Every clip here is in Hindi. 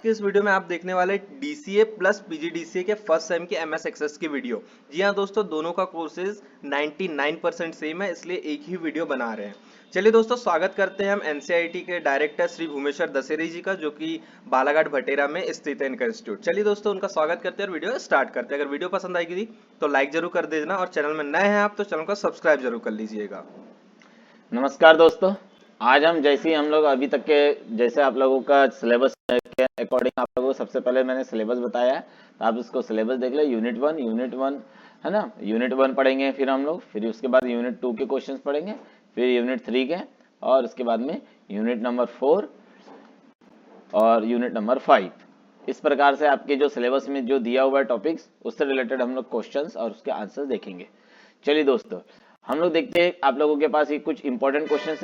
कि इस वीडियो में आप देखने वाले DCA प्लस PGDCA के फर्स्ट सेम की MS एक्सेस की वीडियो। जी हाँ दोस्तों, दोनों का कोर्सेज 99% सेम है, इसलिए एक ही वीडियो बना रहे हैं। चलिए दोस्तों, स्वागत करते हैं हम NCIRT के डायरेक्टर श्री भूमेश्वर दशेरी जी का, जो कि बालाघाट भटेरा में स्थित है इनका इंस्टीट्यूट। चलिए दोस्तों, उनका स्वागत करते हैं और वीडियो स्टार्ट करते हैं। अगर वीडियो पसंद आएगी तो लाइक जरूर कर देना, और चैनल में नए हैं आप तो चैनल को सब्सक्राइब जरूर कर लीजिएगा। नमस्कार दोस्तों। आज हम हम लोग अभी तक के जैसे आप लोगों का सिलेबस के अकॉर्डिंग आप लोगों को सबसे पहले मैंने सिलेबस बताया है, तो आप इसको सिलेबस देख ले। यूनिट वन है ना, यूनिट 1 पढ़ेंगे, फिर हम लोग फिर उसके बाद यूनिट 2 के क्वेश्चंस पढ़ेंगे, फिर यूनिट 3 के, और उसके बाद में यूनिट नंबर 4 और यूनिट नंबर 5। इस प्रकार से आपके जो सिलेबस में जो दिया हुआ है टॉपिक्स, उससे रिलेटेड हम लोग क्वेश्चंस और उसके आंसर्स देखेंगे। चलिए दोस्तों, हम लोग देखते हैं आप लोगों के पास ये कुछ इंपॉर्टेंट क्वेश्चंस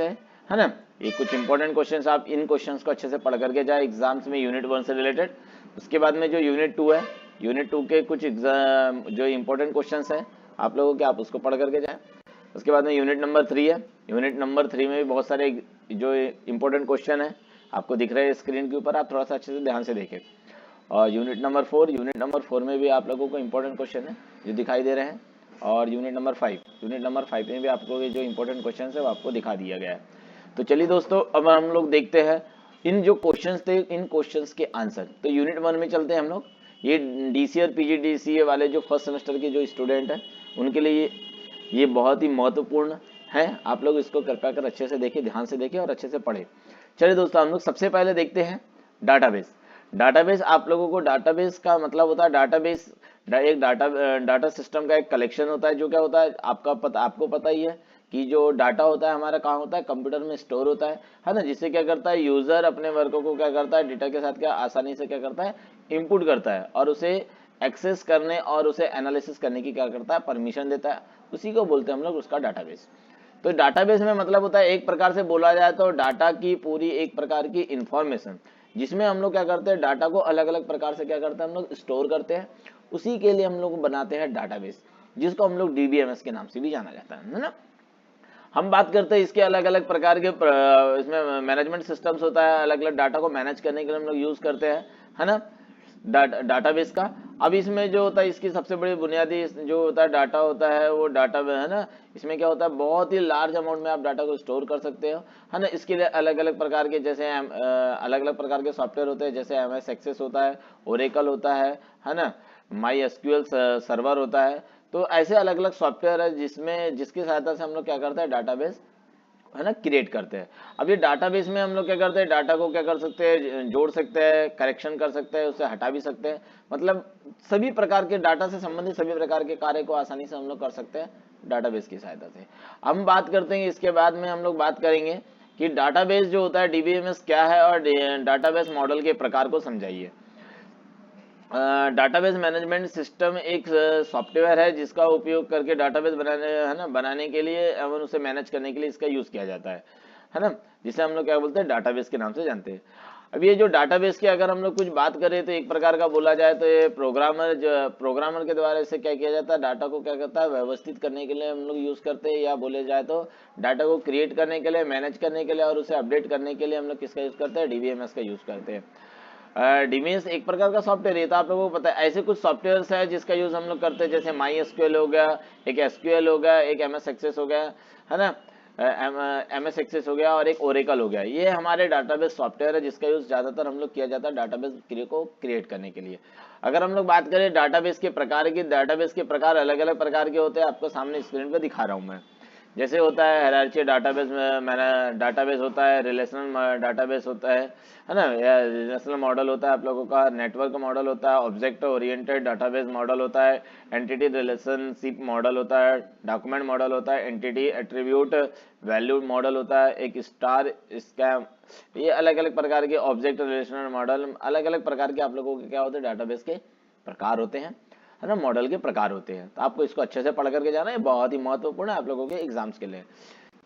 है ना। ये कुछ इंपॉर्टेंट क्वेश्चंस, आप इन क्वेश्चंस को अच्छे से पढ़ करके जाए एग्जाम्स में यूनिट 1 से रिलेटेड। उसके बाद में जो यूनिट 2 है, यूनिट 2 के कुछ एग्जाम जो इंपॉर्टेंट क्वेश्चंस है आप लोगों के, आप उसको पढ़ करके जाए। उसके बाद में यूनिट नंबर 3 है। यूनिट नंबर 3 में भी बहुत सारे जो इंपॉर्टेंट क्वेश्चन है आपको दिख रहे हैं स्क्रीन के ऊपर, आप थोड़ा सा अच्छे से ध्यान से देखें। और यूनिट नंबर 4 में भी आप लोगों को इंपॉर्टेंट क्वेश्चन है जो दिखाई दे रहे हैं। और यूनिट नंबर 5 में भी आपको ये जो इंपॉर्टेंट क्वेश्चन है वो आपको दिखा दिया गया है। तो चलिए दोस्तों, अब हम लोग देखते हैं इन जो क्वेश्चंस थे, इन क्वेश्चंस के आंसर। तो यूनिट 1 में चलते हैं हम लोग। ये डीसी और पीजीडीसीए वाले जो फर्स्ट सेमेस्टर के जो स्टूडेंट हैं उनके लिए ये बहुत ही महत्वपूर्ण है। आप लोग इसको कृपया कर अच्छे से देखें, ध्यान से देखें और अच्छे से पढ़ें। चलिए दोस्तों, हम लोग सबसे पहले देखते हैं डाटाबेस। डाटाबेस, आप लोगों को डाटाबेस का मतलब होता है, डाटाबेस एक डाटा सिस्टम का एक कलेक्शन होता है। जो क्या होता है आपको पता ही है कि जो डाटा होता है हमारा कहाँ होता है, कंप्यूटर में स्टोर होता है ना। जिससे क्या करता है, यूजर अपने वर्कों को क्या करता है, डेटा के साथ क्या आसानी से क्या करता है, इनपुट करता है और उसे एक्सेस करने और उसे एनालिसिस करने की क्या करता है, परमिशन देता है। उसी को बोलते हैं हम लोग उसका डाटाबेस। तो डाटाबेस में मतलब होता है, एक प्रकार से बोला जाए तो डाटा की पूरी एक प्रकार की इंफॉर्मेशन, जिसमें हम लोग क्या करते हैं, डाटा को अलग अलग प्रकार से क्या करते हैं, हम लोग स्टोर करते हैं। उसी के लिए हम लोग बनाते हैं डाटाबेस, जिसको हम लोग डीबीएमएस के नाम से भी जाना जाता है ना। हम बात करते हैं इसके अलग अलग प्रकार के इसमें मैनेजमेंट सिस्टम्स होता है, अलग अलग डाटा को मैनेज करने के लिए हम लोग यूज करते हैं, है ना, डाटाबेस का। अब इसमें जो होता है, इसकी सबसे बड़ी बुनियादी जो होता है डाटा होता है, वो डाटा है ना। इसमें क्या होता है, बहुत ही लार्ज अमाउंट में आप डाटा को स्टोर कर सकते हो, है ना। इसके लिए अलग अलग प्रकार के जैसे अलग अलग प्रकार के सॉफ्टवेयर होते हैं, जैसे MS एक्सेस होता है, ओरेकल होता है ना, माई एसक्यूएल सर्वर होता है। तो ऐसे अलग अलग सॉफ्टवेयर है जिसकी सहायता से हम लोग क्या करते हैं, डाटाबेस है ना क्रिएट करते हैं। अब ये डाटाबेस में हम लोग क्या करते हैं, डाटा को क्या कर सकते हैं, जोड़ सकते हैं, करेक्शन कर सकते हैं, उसे हटा भी सकते हैं। मतलब सभी प्रकार के डाटा से संबंधित सभी प्रकार के कार्य को आसानी से हम लोग कर सकते हैं डाटाबेस की सहायता से। हम बात करते हैं, इसके बाद में हम लोग बात करेंगे कि डाटाबेस जो होता है, डीबीएमएस क्या है, और डाटाबेस मॉडल के प्रकार को समझाइए। डाटाबेस मैनेजमेंट सिस्टम एक सॉफ्टवेयर है जिसका उपयोग करके डाटाबेस बनाने के लिए एवं उसे मैनेज करने के लिए इसका यूज किया जाता है ना, जिसे हम लोग क्या बोलते हैं, डाटाबेस के नाम से जानते हैं। अब ये जो डाटाबेस की अगर हम लोग कुछ बात करें तो एक प्रकार का बोला जाए तो ये प्रोग्रामर के द्वारा इसे क्या किया जाता है, डाटा को क्या करता है, व्यवस्थित करने के लिए हम लोग यूज करते हैं, या बोले जाए तो डाटा को क्रिएट करने के लिए, मैनेज करने के लिए और उसे अपडेट करने के लिए हम लोग किसका यूज करते हैं, डीबीएमएस का यूज करते हैं। डीबीएमएस एक प्रकार का सॉफ्टवेयर है, तो आप लोगों को पता है। ऐसे कुछ सॉफ्टवेयर है जिसका यूज हम लोग करते हैं, जैसे माई एसक्यूएल हो गया, एक एसक्यूएल हो गया, एक MS एक्सेस हो गया, है ना, MS एक्सेस हो गया, और एक ओरेकल हो गया। ये हमारे डाटाबेस सॉफ्टवेयर है जिसका यूज ज्यादातर हम लोग किया जाता है डाटाबेस को क्रिएट करने के लिए। अगर हम लोग बात करें डाटाबेस के प्रकार की, डाटाबेस के प्रकार अलग अलग प्रकार के होते हैं, आपको सामने स्क्रीन पे दिखा रहा हूँ मैं। जैसे होता है हायरार्की डाटाबेस में, मेरा डाटाबेस होता है, रिलेशनल डाटाबेस होता है ना, या रिलेशनल मॉडल होता है आप लोगों का, नेटवर्क मॉडल होता है, ऑब्जेक्ट ओरिएंटेड डाटाबेस मॉडल होता है, एंटिटी रिलेशनशिप मॉडल होता है, डॉक्यूमेंट मॉडल होता है, एंटिटी एट्रीब्यूट वैल्यू मॉडल होता है, एक स्टार स्कैम। ये अलग अलग प्रकार के ऑब्जेक्ट रिलेशनल मॉडल, अलग अलग प्रकार के आप लोगों के क्या होते हैं, डाटाबेस के प्रकार होते हैं, है ना, मॉडल के प्रकार होते हैं। तो आपको इसको अच्छे से पढ़ करके जाना है, बहुत ही महत्वपूर्ण है आप लोगों के एग्जाम्स के लिए।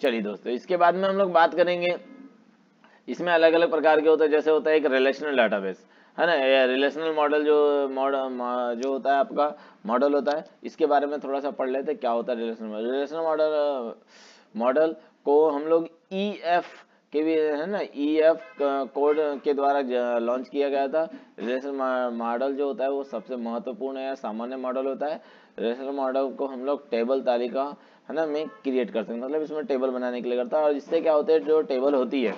चलिए दोस्तों, इसके बाद में हम लोग बात करेंगे, इसमें अलग अलग प्रकार के होते हैं। जैसे होता है एक रिलेशनल डाटाबेस, है ना, ये रिलेशनल मॉडल जो होता है आपका मॉडल होता है, इसके बारे में थोड़ा सा पढ़ लेते हैं क्या होता है रिलेशनल मॉडल। रिलेशनल मॉडल को हम लोग के भी है ना EF कोड के द्वारा लॉन्च किया गया था। रिलेशनल मॉडल जो होता है वो सबसे महत्वपूर्ण या सामान्य मॉडल होता है। रिलेशनल मॉडल को हम लोग टेबल तालिका है ना में क्रिएट करते हैं, मतलब इसमें टेबल बनाने के लिए करता है। और इससे क्या होता है, जो टेबल होती है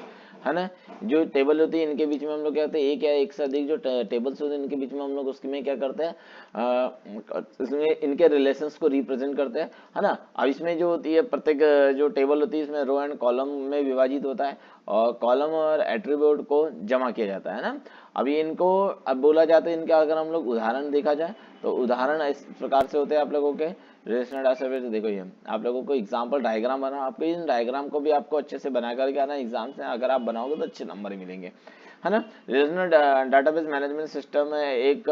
ना, जो टेबल होती है इनके बीच में हम लोग क्या करते हैं, एक या एक से अधिक जो टेबल्स होते हैं इनके बीच में हम लोग उसमें क्या करते हैं, इसमें इनके रिलेशंस को रिप्रेजेंट करते हैं, है ना। अब इसमें जो होती है प्रत्येक जो टेबल होती है इसमें रो एंड कॉलम में विभाजित होता है और कॉलम और एट्रीब्यूट को जमा किया जाता है ना। अभी इनको अब बोला जाता है, इनका अगर हम लोग उदाहरण देखा जाए तो उदाहरण इस प्रकार से होते हैं आप लोगों के रिलेशनल डाटाबेस। देखो ये आप लोगों को एग्जांपल डायग्राम बना, आपको इन डायग्राम को भी आपको अच्छे से बना करके आना एग्जाम से, अगर आप बनाओगे तो अच्छे नंबर मिलेंगे, है ना। रिलेशनल डाटाबेस मैनेजमेंट सिस्टम है, एक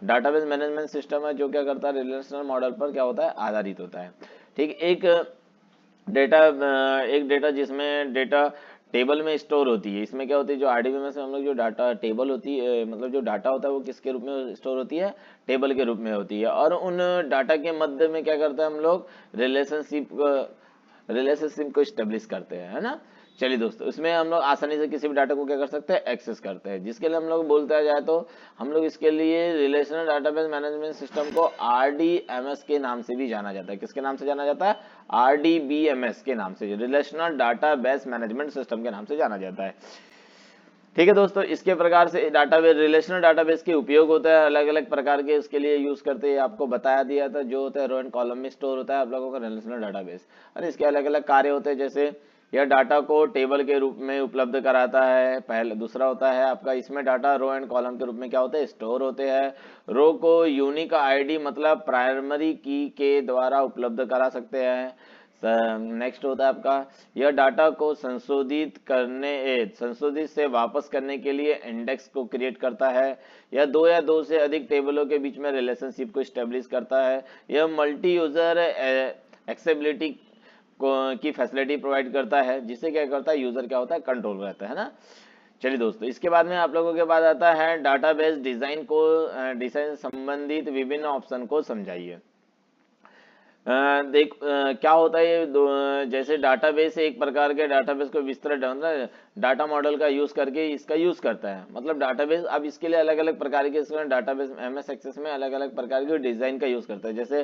डाटाबेस मैनेजमेंट सिस्टम है जो क्या करता है, रिलेशनल मॉडल पर क्या होता है, आधारित होता है। ठीक, एक डेटा जिसमें डेटा टेबल में स्टोर होती है। इसमें क्या होती है, जो आरडीबीएमएस में हम लोग जो डाटा टेबल होती है, मतलब जो डाटा होता है वो किसके रूप में स्टोर होती है, टेबल के रूप में होती है। और उन डाटा के मध्य में क्या करते हैं हम लोग, रिलेशनशिप को स्टेब्लिश करते हैं, है ना। चलिए दोस्तों, इसमें हम लोग आसानी से किसी भी डाटा को क्या कर सकते हैं, एक्सेस करते हैं, जिसके लिए हम लोग बोलते जाए तो हम लोग इसके लिए रिलेशनल डाटाबेस मैनेजमेंट सिस्टम को आरडीएमएस के नाम से भी जाना जाता है। किसके नाम से जाना जाता है, आरडीबीएमएस के नाम से, रिलेशनल डाटाबेस मैनेजमेंट सिस्टम के नाम से जाना जाता है। ठीक है दोस्तों, इसके प्रकार से डाटाबेस, रिलेशनल डाटाबेस के उपयोग होता है अलग अलग प्रकार के, इसके लिए यूज करते हैं। आपको बताया दिया था, जो होता है रो एंड कॉलम में स्टोर होता है आप लोगों का रिलेशनल डाटाबेस, और इसके अलग अलग कार्य होते हैं। जैसे यह डाटा को टेबल के रूप में उपलब्ध कराता है, पहले। दूसरा होता है आपका, इसमें डाटा रो एंड कॉलम के रूप में क्या होते हैं, स्टोर होते हैं। रो को यूनिक आईडी मतलब प्राइमरी की के द्वारा उपलब्ध करा सकते हैं। नेक्स्ट होता है आपका, यह डाटा को संशोधित से वापस करने के लिए इंडेक्स को क्रिएट करता है। यह दो या दो से अधिक टेबलों के बीच में रिलेशनशिप को स्टेब्लिश करता है। यह मल्टी यूजर एक्सेसिबिलिटी की फैसिलिटी प्रोवाइड करता है, जिससे क्या करता है, यूजर क्या होता है, कंट्रोल रहता है ना। चलिए दोस्तों, इसके बाद में आप लोगों के बाद आता है डाटाबेस डिजाइन संबंधित विभिन्न ऑप्शन को समझाइए। क्या होता है ये जैसे डाटाबेस एक प्रकार के डाटाबेस को विस्तृत डाटा मॉडल का यूज करके इसका यूज करता है, मतलब डाटाबेस। अब इसके लिए अलग अलग प्रकार के इसमें डाटाबेस एमएस एक्सेस में अलग अलग प्रकार के डिजाइन का यूज करता है। जैसे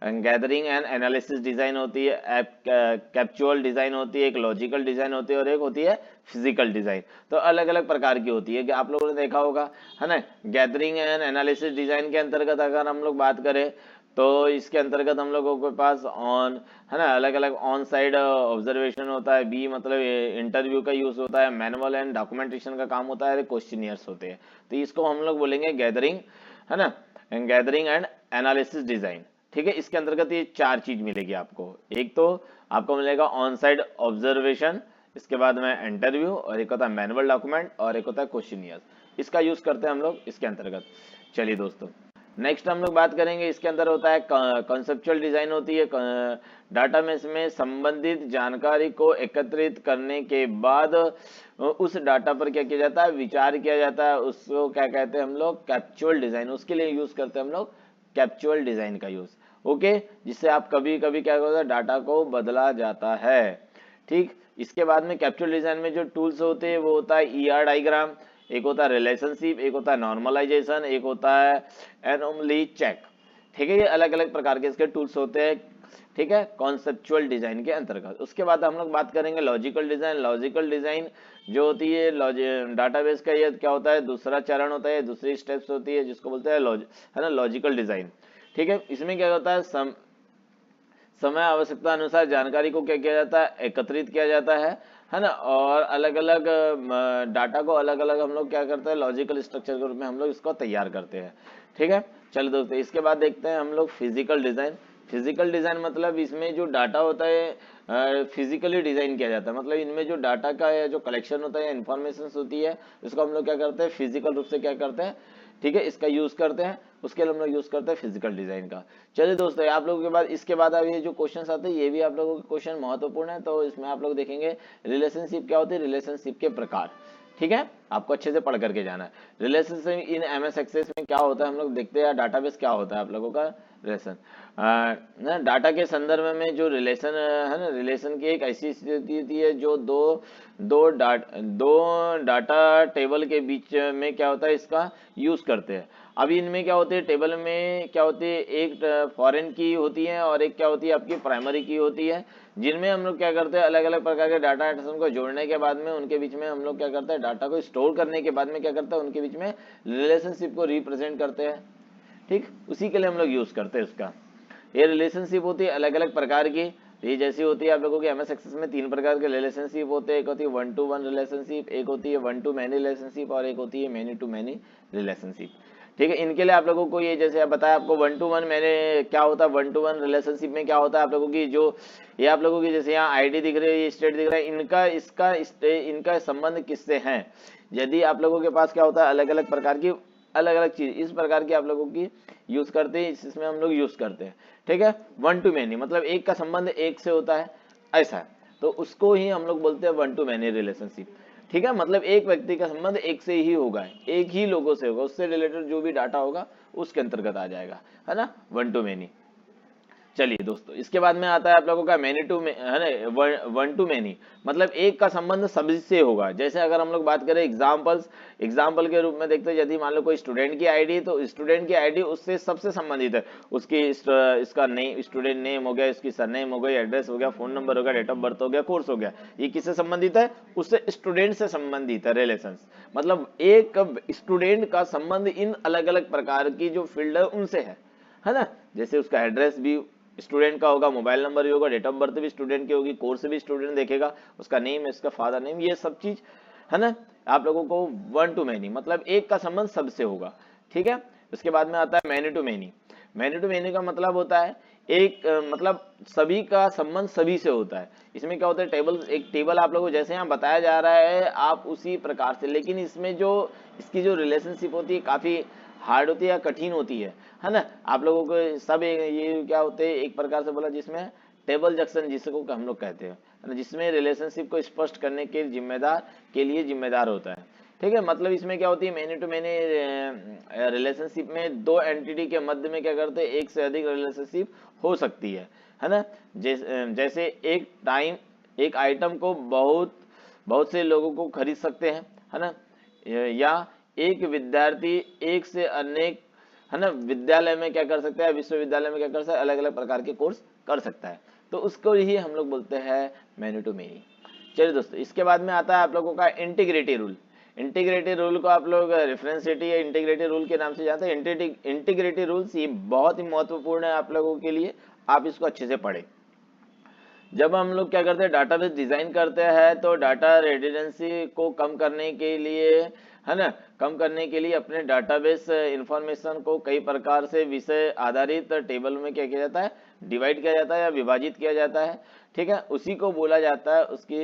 गैदरिंग एंड एनालिसिस डिजाइन होती है, कैप्चुअल डिजाइन होती है, एक लॉजिकल डिजाइन होती है और एक होती है फिजिकल डिजाइन। तो अलग अलग प्रकार की होती है, आप लोगों ने देखा होगा, है ना। गैदरिंग एंड एनालिसिस डिजाइन के अंतर्गत अगर हम लोग बात करें तो इसके अंतर्गत हम लोगों के पास ऑन, है ना, अलग अलग ऑन साइड ऑब्जर्वेशन होता है। बी मतलब इंटरव्यू का यूज होता है। मैनुअल एंड डॉक्यूमेंटेशन का काम होता है। क्वेश्चनियर्स होते हैं। तो इसको हम लोग बोलेंगे गैदरिंग, है ना, गैदरिंग एंड एनालिसिस डिजाइन। ठीक है, इसके अंतर्गत ये चार चीज मिलेगी आपको। एक तो आपको मिलेगा ऑन साइड ऑब्जर्वेशन, इसके बाद में इंटरव्यू, और एक होता है मैनुअल डॉक्यूमेंट, और एक होता है क्वेश्चनियर्स। इसका यूज करते हैं हम लोग इसके अंतर्गत। चलिए दोस्तों, नेक्स्ट हम लोग बात करेंगे, इसके अंदर होता है कॉन्सेप्चुअल डिजाइन होती है। डाटाबेस में संबंधित जानकारी को एकत्रित करने के बाद उस डाटा पर क्या किया जाता है, विचार किया जाता है। उसको क्या कहते हैं हम लोग, कैप्चुअल डिजाइन। उसके लिए यूज करते हैं हम लोग कैप्चुअल डिजाइन का यूज, ओके, जिससे आप कभी कभी क्या होता है, डाटा को बदला जाता है। ठीक, इसके बाद में कैप्चुअल डिजाइन में जो टूल्स होते हैं वो होता है ईआर डायग्राम, एक होता है रिलेशनशिप, एक होता है नॉर्मलाइजेशन, एक होता है एनोमली चेक। ठीक है, ये अलग अलग प्रकार के इसके टूल्स होते हैं। ठीक है, कॉन्सेप्चुअल डिजाइन के अंतर्गत। उसके बाद हम लोग बात करेंगे लॉजिकल डिजाइन। लॉजिकल डिजाइन जो होती है डाटाबेस का, ये क्या होता है, दूसरा चरण होता है, दूसरी स्टेप्स होती है, जिसको बोलते हैं है ना, लॉजिकल डिजाइन। ठीक है, इसमें क्या होता है, समय आवश्यकता अनुसार जानकारी को क्या किया जाता है, एकत्रित किया जाता है ना। और अलग अलग डाटा को अलग अलग हम लोग क्या करते हैं, लॉजिकल स्ट्रक्चर के रूप में हम लोग इसको तैयार करते हैं। ठीक है, चलो दोस्तों, इसके बाद देखते हैं हम लोग फिजिकल डिजाइन। फिजिकल डिजाइन मतलब इसमें जो डाटा होता है फिजिकली डिजाइन किया जाता है, मतलब इनमें जो डाटा का जो कलेक्शन होता है या इंफॉर्मेशन होती है, इसको हम लोग क्या करते हैं, फिजिकल रूप से क्या करते हैं, ठीक है, इसका यूज करते हैं। उसके लिए हम लोग यूज करते हैं फिजिकल डिजाइन का। चलिए दोस्तों, आप लोगों के बाद इसके बाद अब ये जो क्वेश्चंस आते हैं ये भी आप लोगों के क्वेश्चन महत्वपूर्ण है। तो इसमें आप लोग देखेंगे रिलेशनशिप क्या होती है, रिलेशनशिप के प्रकार। ठीक है, आपको अच्छे से पढ़ करके जाना है। रिलेशनशिप इन एमएस एक्सेस में क्या होता है हम लोग देखते हैं, डाटाबेस क्या होता है आप लोगों का रिलेशन। ना डाटा के संदर्भ में जो रिलेशन है ना, रिलेशन की एक ऐसी स्थिति होती है जो दो डाटा टेबल के बीच में क्या होता है इसका यूज करते हैं। अभी इनमें क्या होती है, टेबल में क्या होती है, एक फॉरेन की होती है और एक क्या होती है आपकी प्राइमरी की होती है, जिनमें हम लोग क्या करते हैं अलग अलग प्रकार के डाटा आइटम को जोड़ने के बाद में उनके बीच में हम लोग क्या करते हैं, डाटा को स्टोर करने के बाद में क्या करते हैं उनके बीच में रिलेशनशिप को रिप्रेजेंट करते हैं। ठीक, उसी के लिए हम लोग यूज करते हैं उसका। ये रिलेशनशिप होती है अलग अलग प्रकार की। ये जैसी होती है आप लोगों की एमएस एक्सेस में 3 प्रकार के रिलेशनशिप होते हैं। एक होती है 1 to 1 रिलेशनशिप, एक होती है 1 to many रिलेशनशिप और एक होती है मैनी टू मैनी रिलेशनशिप। ठीक है, इनके लिए आप लोगों को ये जैसे बताया आपको 1 to 1 मैंने क्या होता है, 1 to 1 रिलेशनशिप में क्या होता है आप लोगों की जो ये आप लोगों की जैसे यहाँ आईडी दिख रही है, ये स्टेट दिख रहा है, इनका संबंध किससे है। यदि आप लोगों के पास क्या होता है अलग अलग प्रकार की अलग अलग चीज इस प्रकार की आप लोगों की यूज करते हैं, इसमें हम लोग यूज करते हैं। ठीक है, 1 to many मतलब एक का संबंध एक से होता है ऐसा है, तो उसको ही हम लोग बोलते हैं 1 to many रिलेशनशिप। ठीक है, मतलब एक व्यक्ति का संबंध एक से ही होगा, एक ही लोगों से होगा, उससे रिलेटेड जो भी डाटा होगा उसके अंतर्गत आ जाएगा, है ना, 1 to many। चलिए दोस्तों, इसके बाद में आता है आप लोगों का मैनी टू है ना, 1 to many मतलब एक का संबंध सभी से होगा। जैसे अगर हम लोग बात करें एग्जाम्पल के रूप में देखते हैं, यदि मान लो कोई स्टूडेंट की आईडी, तो स्टूडेंट की आईडी उससे सबसे संबंधित है। उसकी इसका नेम, स्टूडेंट नेम हो गया, इसकी सरनेम हो गई, एड्रेस हो गया, फोन नंबर हो गया, डेट ऑफ बर्थ हो गया, कोर्स हो गया, ये किससे संबंधित है, उससे स्टूडेंट से संबंधित है। रिलेशन मतलब एक स्टूडेंट का संबंध इन अलग अलग प्रकार की जो फील्ड है उनसे है ना। जैसे उसका एड्रेस भी स्टूडेंट का होगा, मोबाइल नंबर भी होगा, डेट ऑफ बर्थ भी स्टूडेंट की होगी, कोर्स भी स्टूडेंट देखेगा, उसका नेम, इसका फादर नेम, ये सब चीज है ना। आप लोगों को 1 to many मतलब एक का संबंध सबसे होगा। ठीक है, उसके बाद में आता है many to many. Many to many का मतलब होता है एक मतलब सभी का संबंध सभी से होता है। इसमें क्या होता है, एक टेबल आप लोगों को जैसे यहाँ बताया जा रहा है आप उसी प्रकार से, लेकिन इसमें जो इसकी जो रिलेशनशिप होती है काफी हार्ड होती है या कठिन होती है ना। आप लोगों को सब ये क्या होते हैं एक प्रकार से बोला जिसमें टेबल जंक्शन जिसको हम लोग कहते हैं ना, जिसमें रिलेशनशिप को स्पष्ट करने के लिए जिम्मेदार होता है। ठीक है, मतलब इसमें क्या होती है, मैनी टू मैनी रिलेशनशिप में दो एंटिटी के मध्य में क्या करते हैं एक से अधिक रिलेशनशिप हो सकती है ना। जैसे एक आइटम को बहुत से लोगों को खरीद सकते हैं, है ना, या एक विद्यार्थी एक से अनेक है ना विद्यालय में क्या कर सकता है, विश्वविद्यालय में क्या कर सकता है, अलग अलग प्रकार के कोर्स कर सकता है, तो उसको ही हम लोग बोलते हैं मैनी टू मैनी। चलिए दोस्तों, इसके बाद में आता है आप लोगों का इंटीग्रिटी रूल। इंटीग्रिटी रूल को आप लोग रेफरेंसिटी या इंटीग्रिटी रूल के नाम से जानते हैं। इंटीग्रिटी रूल्स ये बहुत ही महत्वपूर्ण है आप लोगों के लिए, आप इसको अच्छे से पढ़ें। जब हम लोग क्या करते हैं डाटाबेस डिजाइन करते हैं तो डाटा रेडिडेंसी को कम करने के लिए है ना, कम करने के लिए अपने डाटाबेस इंफॉर्मेशन को कई प्रकार से विषय आधारित टेबल में क्या किया जाता है, डिवाइड किया जाता है या विभाजित किया जाता है। ठीक है, उसी को बोला जाता है उसकी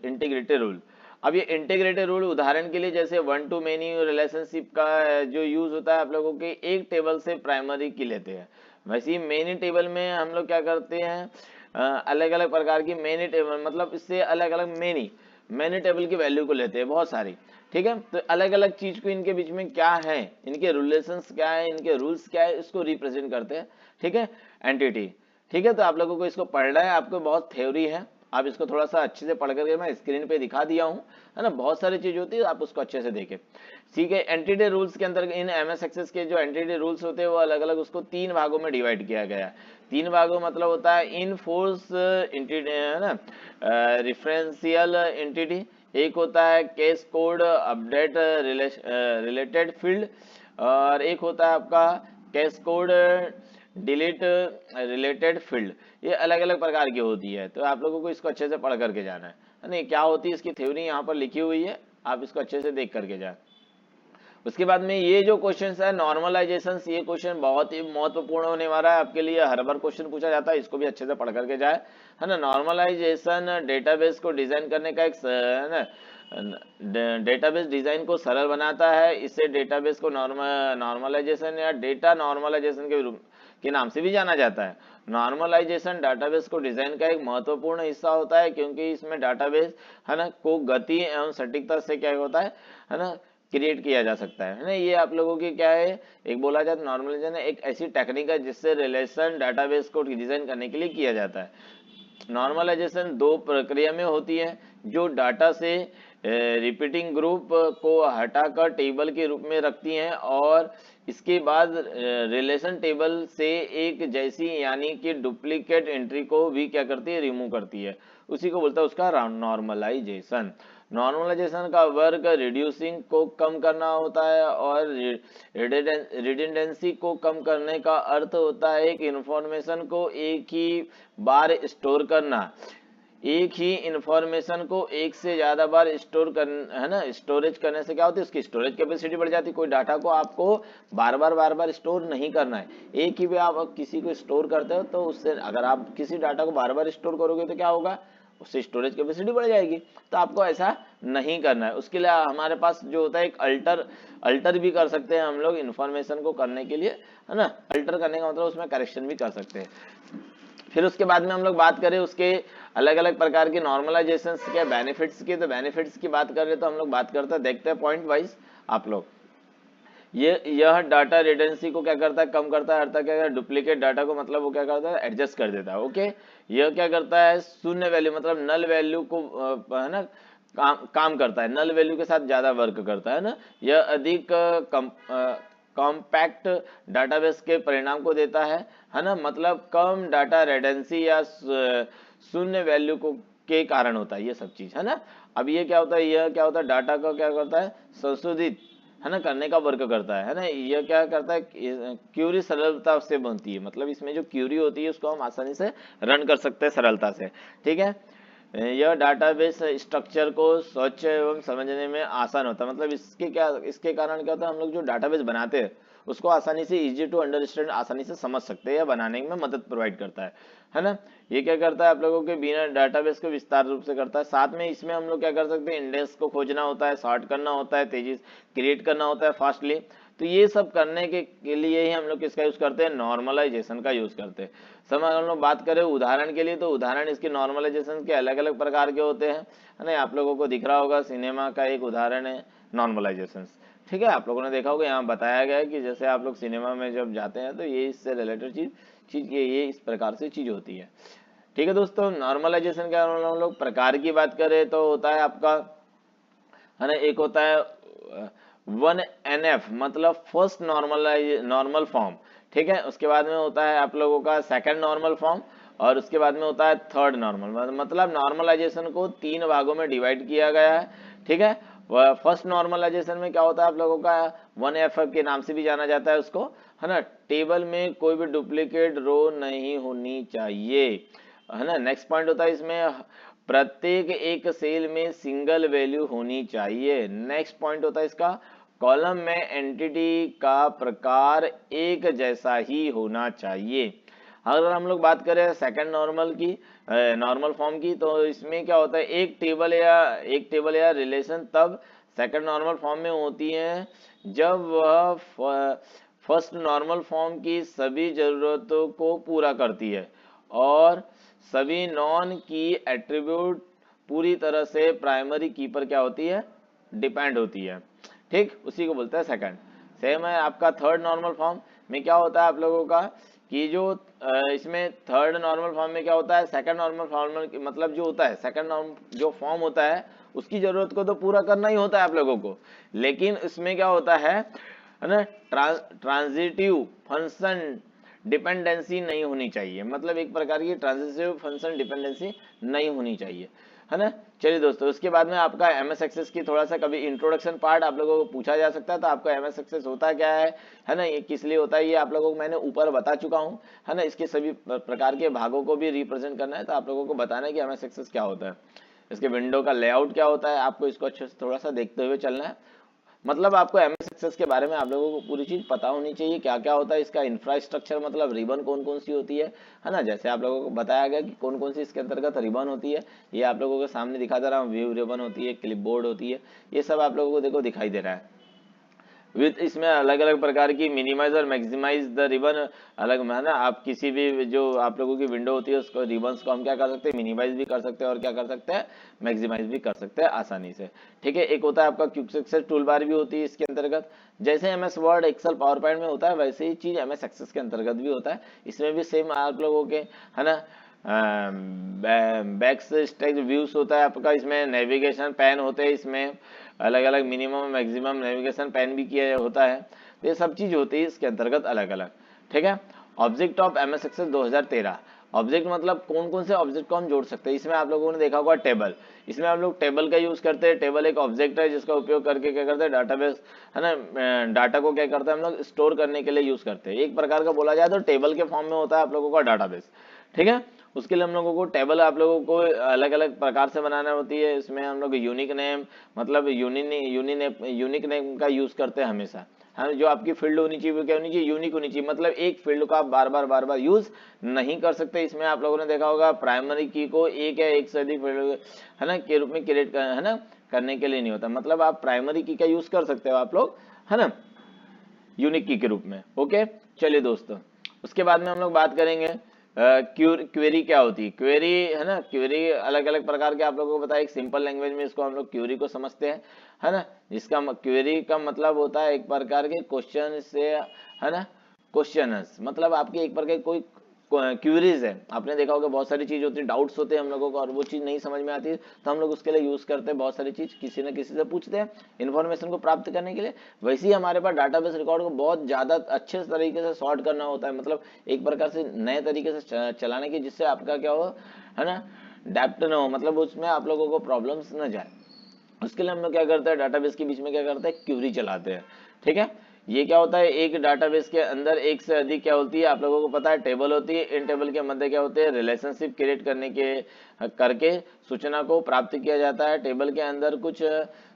इंटीग्रिटी रूल। अब ये इंटीग्रेटेड रूल उदाहरण के लिए जैसे 1 to many रिलेशनशिप का जो यूज होता है आप लोगों के एक टेबल से प्राइमरी की लेते हैं, वैसे ही मेनी टेबल में हम लोग क्या करते हैं अलग अलग प्रकार की मेनी टेबल मतलब इससे अलग अलग मेनी टेबल की वैल्यू को लेते हैं बहुत सारी। ठीक है, तो अलग अलग चीज को इनके बीच में क्या है, इनके रिलेशंस क्या है, इनके रूल्स क्या है, इसको रिप्रेजेंट करते हैं। ठीक है, एंटिटी। ठीक है, तो आप लोगों को इसको पढ़ना है, आपको बहुत थ्योरी है, आप इसको थोड़ा सा अच्छे से पढ़ करके मैं स्क्रीन पे दिखा दिया हूँ, है ना, बहुत सारी चीज होती है आप उसको अच्छे से देखें। ठीक है, एंटिटी रूल्स के अंदर इन एमएस एक्सेस के जो एंटिटी रूल्स होते हैं वो अलग अलग उसको 3 भागों में डिवाइड किया गया है। 3 भागों मतलब होता है इन फोर्स एंटिटी है ना, रिफरेंशियल एंटिटी, एक होता है case code update related field, और एक होता है आपका case code delete related field. ये अलग अलग प्रकार की होती है, तो आप लोगों को इसको अच्छे से पढ़ करके जाना है नहीं, क्या होती है इसकी थ्योरी यहाँ पर लिखी हुई है, आप इसको अच्छे से देख करके जाए। उसके बाद में ये जो क्वेश्चन है नॉर्मलाइजेशन, ये क्वेश्चन बहुत ही महत्वपूर्ण होने वाला है आपके लिए, हर बार क्वेश्चन पूछा जाता है, इसको भी अच्छे से पढ़ करके जाए, है ना। नॉर्मलाइजेशन डेटाबेस को डिजाइन करने का एक है ना, डेटाबेस डिजाइन को सरल बनाता है, इससे डेटाबेस को नॉर्मलाइजेशन या डेटा नॉर्मलाइजेशन के नाम से भी जाना जाता है। नॉर्मलाइजेशन डाटाबेस को डिजाइन का एक महत्वपूर्ण हिस्सा होता है क्योंकि इसमें डाटाबेस है ना को गति एवं सटीकता से क्या होता है है ना, क्रिएट किया जा सकता है ना। ये आप लोगों की क्या है, एक बोला जाता है नॉर्मलाइजेशन एक ऐसी टेक्निक है जिससे रिलेशन डाटाबेस को डिजाइन करने के लिए किया जाता है। नॉर्मलाइजेशन दो प्रक्रिया में होती है, जो डाटा से रिपीटिंग ग्रुप को हटाकर टेबल के रूप में रखती हैं और इसके बाद रिलेशन टेबल से एक जैसी यानी कि डुप्लीकेट एंट्री को भी क्या करती है, रिमूव करती है। उसी को बोलता है उसका नॉर्मलाइजेशन। नॉर्मलाइजेशन का वर्क रिड्यूसिंग को कम करना होता है और रिडंडेंसी को कम करने का अर्थ होता है एक इंफॉर्मेशन को एक ही बार स्टोर करना। एक ही इंफॉर्मेशन को एक से ज्यादा बार स्टोर कर, है ना, स्टोरेज करने से क्या होती है, उसकी स्टोरेज कैपेसिटी बढ़ जाती है। कोई डाटा को आपको बार बार स्टोर नहीं करना है, एक ही बार आप किसी को स्टोर करते हो तो उससे अगर आप किसी डाटा को बार बार स्टोर करोगे तो क्या होगा, उससे स्टोरेज कैपेसिटी बढ़ जाएगी। तो आपको ऐसा नहीं करना है। उसके लिए हमारे पास जो होता है एक अल्टर भी कर सकते हैं हम लोग इंफॉर्मेशन को करने के लिए, है ना। अल्टर करने का मतलब उसमें करेक्शन भी कर सकते हैं। फिर उसके बाद में हम लोग बात करें उसके अलग अलग प्रकार के नॉर्मलाइजेशन के बेनिफिट्स की। तो बेनिफिट्स की बात करें तो हम लोग बात करते हैं, देखते हैं पॉइंट वाइज आप लोग। यह डाटा रिडेंडेंसी को क्या करता है, कम करता है। अर्थात क्या करता है, डुप्लीकेट डाटा को मतलब वो क्या करता है, एडजस्ट कर देता है। ओके, यह क्या करता है, शून्य वैल्यू मतलब नल वैल्यू को है ना काम करता है, नल वैल्यू के साथ ज्यादा वर्क करता है ना। यह अधिक कॉम्पैक्ट डाटाबेस के परिणाम को देता है ना, मतलब कम डाटा रिडेंडेंसी या शून्य वैल्यू को के कारण होता है ये सब चीज, है ना। अब ये क्या होता है, यह क्या होता है, डाटा का क्या करता है, संशोधित, है ना, करने का वर्क करता है ना। यह क्या करता है, क्यूरी सरलता से बनती है, मतलब इसमें जो क्यूरी होती है उसको हम आसानी से रन कर सकते हैं सरलता से, ठीक है। यह डाटाबेस स्ट्रक्चर को स्वच्छ एवं समझने में आसान होता है, मतलब इसके कारण क्या होता है, हम लोग जो डाटाबेस बनाते हैं उसको आसानी से इजी टू अंडरस्टैंड, आसानी से समझ सकते हैं या बनाने में मदद प्रोवाइड करता है ना। ये क्या करता है, आप लोगों के बिना डाटाबेस को विस्तार रूप से करता है। साथ में इसमें हम लोग क्या कर सकते हैं, इंडेक्स को खोजना होता है, सॉर्ट करना होता है, तेजी क्रिएट करना होता है फास्टली। तो ये सब करने के लिए ही हम लोग किसका यूज करते हैं, नॉर्मलाइजेशन का यूज करते हैं। समय हम लोग बात करें उदाहरण के लिए, तो उदाहरण इसके नॉर्मलाइजेशन के अलग अलग प्रकार के होते हैं, है ना। आप लोगों को दिख रहा होगा सिनेमा का एक उदाहरण है नॉर्मलाइजेशन, ठीक है। आप लोगों ने देखा होगा यहाँ बताया गया है कि जैसे आप लोग सिनेमा में जब जाते हैं तो ये इससे रिलेटेड चीज ये इस प्रकार से चीज होती है, ठीक है दोस्तों। नॉर्मलाइजेशन के हम लोग प्रकार की बात करें तो होता है आपका, है ना, एक होता है 1NF मतलब फर्स्ट नॉर्मल फॉर्म, ठीक है। उसके बाद में होता है आप लोगों का सेकंड नॉर्मल फॉर्म और उसके बाद में होता है थर्ड नॉर्मल। मतलब नॉर्मलाइजेशन को 3 भागों में डिवाइड किया गया है, ठीक है। फर्स्ट नॉर्मलाइजेशन में क्या होता है, आप लोगों का 1FF के नाम से भी जाना जाता है उसको, है ना। टेबल में कोई भी डुप्लीकेट रो नहीं होनी चाहिए, है ना। नेक्स्ट पॉइंट होता है इसमें प्रत्येक एक सेल में सिंगल वैल्यू होनी चाहिए। नेक्स्ट पॉइंट होता है इसका कॉलम में एंटिटी का प्रकार एक जैसा ही होना चाहिए। अगर हम लोग बात करें सेकंड नॉर्मल फॉर्म की, तो इसमें क्या होता है, एक टेबल या रिलेशन तब सेकंड नॉर्मल फॉर्म में होती है जब वह फर्स्ट नॉर्मल फॉर्म की सभी जरूरतों को पूरा करती है और सभी नॉन की एट्रीब्यूट पूरी तरह से प्राइमरी की पर क्या होती है, डिपेंड होती है, ठीक। उसी को बोलते हैं सेकंड। सेम है आपका थर्ड नॉर्मल फॉर्म में क्या होता है आप लोगों का कि जो इसमें थर्ड नॉर्मल फॉर्म में क्या होता है, सेकंड नॉर्मल फॉर्म मतलब जो होता है सेकंड जो फॉर्म होता है उसकी जरूरत को तो पूरा करना ही होता है आप लोगों को, लेकिन इसमें क्या होता है ना, ट्रांजिटिव फंक्शन डिपेंडेंसी नहीं होनी चाहिए, मतलब एक प्रकार की ट्रांजिटिव फंक्शन डिपेंडेंसी नहीं होनी चाहिए, है ना। चलिए दोस्तों, उसके बाद में आपका एमएस एक्सेस की थोड़ा सा कभी इंट्रोडक्शन पार्ट आप लोगों को पूछा जा सकता है। तो आपका एमएस एक्सेस होता क्या है ना, ये किस लिए होता है, ये आप लोगों को मैंने ऊपर बता चुका हूँ, है ना। इसके सभी प्रकार के भागों को भी रिप्रेजेंट करना है, तो आप लोगों को बताना है कि एमएस एक्सेस क्या होता है, इसके विंडो का लेआउट क्या होता है, आपको इसको अच्छे से थोड़ा सा देखते हुए चलना है। मतलब आपको एमएस एक्सेस के बारे में आप लोगों को पूरी चीज पता होनी चाहिए, क्या क्या होता है इसका इंफ्रास्ट्रक्चर, मतलब रिबन कौन कौन सी होती है ना। जैसे आप लोगों को बताया गया कि कौन कौन सी इसके अंतर्गत रिबन होती है, ये आप लोगों के सामने दिखा दे रहा हूँ। व्यू रिबन होती है, क्लिपबोर्ड होती है, ये सब आप लोगों को देखो दिखाई दे रहा है। विथ इसमें अलग अलग प्रकार की मिनिमाइज और मैक्सिमाइज द रिबन अलग है ना। आप किसी भी जो आप लोगों की विंडो होती है उसको रिबन्स को हम क्या कर सकते हैं, मिनिमाइज भी कर सकते हैं और क्या कर सकते हैं, मैक्सिमाइज भी कर सकते हैं आसानी से। ठीक है, एक होता है आपका क्विक एक्सेस टूल बार भी होती है इसके अंतर्गत। जैसे MS Word Excel PowerPoint में होता है वैसे ही चीज एमएस एक्सेस के अंतर्गत भी होता है। इसमें भी सेम आप लोगों के है ना बैक स्टैक व्यूज होता है आपका। इसमें नेविगेशन पैन होते हैं, इसमें अलग अलग मिनिमम मैक्सिमम नेविगेशन पैन भी किया होता है। तो ये सब चीज होती है इसके अंतर्गत अलग अलग। ठीक है, object of MS Access 2013। Object मतलब कौन कौन से ऑब्जेक्ट को हम जोड़ सकते हैं। इसमें आप लोगों ने देखा होगा टेबल, इसमें हम लोग टेबल का यूज करते हैं। टेबल एक ऑब्जेक्ट है जिसका उपयोग करके क्या करते हैं, डाटाबेस है ना, डाटा को क्या करते हैं हम लोग स्टोर करने के लिए यूज करते हैं। एक प्रकार का बोला जाए तो टेबल के फॉर्म में होता है आप लोगों का डाटाबेस। ठीक है, उसके लिए हम लोगों को टेबल आप लोगों को अलग अलग प्रकार से बनाना होती है। इसमें हम लोग यूनिक नेम मतलब यूनिक नेम का यूज करते हैं हमेशा। हाँ, जो आपकी फील्ड होनी चाहिए वो क्या होनी चाहिए, यूनिक होनी चाहिए। मतलब एक फील्ड को आप बार बार यूज नहीं कर सकते। इसमें आप लोगों ने देखा होगा प्राइमरी की को एक या एक से अधिक फील्ड है ना के रूप में क्रिएट कर है ना करने के लिए नहीं होता। मतलब आप प्राइमरी की का यूज कर सकते हो आप लोग है ना यूनिक की के रूप में। ओके, चलिए दोस्तों, उसके बाद में हम लोग बात करेंगे क्वेरी क्या होती है। क्वेरी है ना, क्वेरी अलग अलग प्रकार के आप लोगों को पता है। एक सिंपल लैंग्वेज में इसको हम लोग क्वेरी को समझते हैं है ना, जिसका क्वेरी का मतलब होता है एक प्रकार के क्वेश्चन से है ना, क्वेश्चनस मतलब आपके एक प्रकार कोई क्यूरीज है। आपने देखा होगा बहुत सारी चीज होती है, डाउट्स होते हैं हम लोगों को और वो चीज नहीं समझ में आती है तो हम लोग उसके लिए यूज करते हैं बहुत सारी चीज, किसी न किसी से पूछते हैं इन्फॉर्मेशन को प्राप्त करने के लिए। वैसे ही हमारे पास डाटाबेस रिकॉर्ड को बहुत ज्यादा अच्छे तरीके से सॉर्ट करना होता है, मतलब एक प्रकार से नए तरीके से चलाने की, जिससे आपका क्या हो है ना, डेप्थ न हो, मतलब उसमें आप लोगों को प्रॉब्लम्स न जाए। उसके लिए हम लोग क्या करते हैं, डाटाबेस के बीच में क्या करते हैं, क्यूरी चलाते हैं। ठीक है, ये क्या होता है, एक डाटाबेस के अंदर एक से अधिक क्या होती है आप लोगों को पता है, टेबल होती है। इन टेबल के मध्य क्या होते हैं, रिलेशनशिप क्रिएट करने के करके सूचना को प्राप्त किया जाता है। टेबल के अंदर कुछ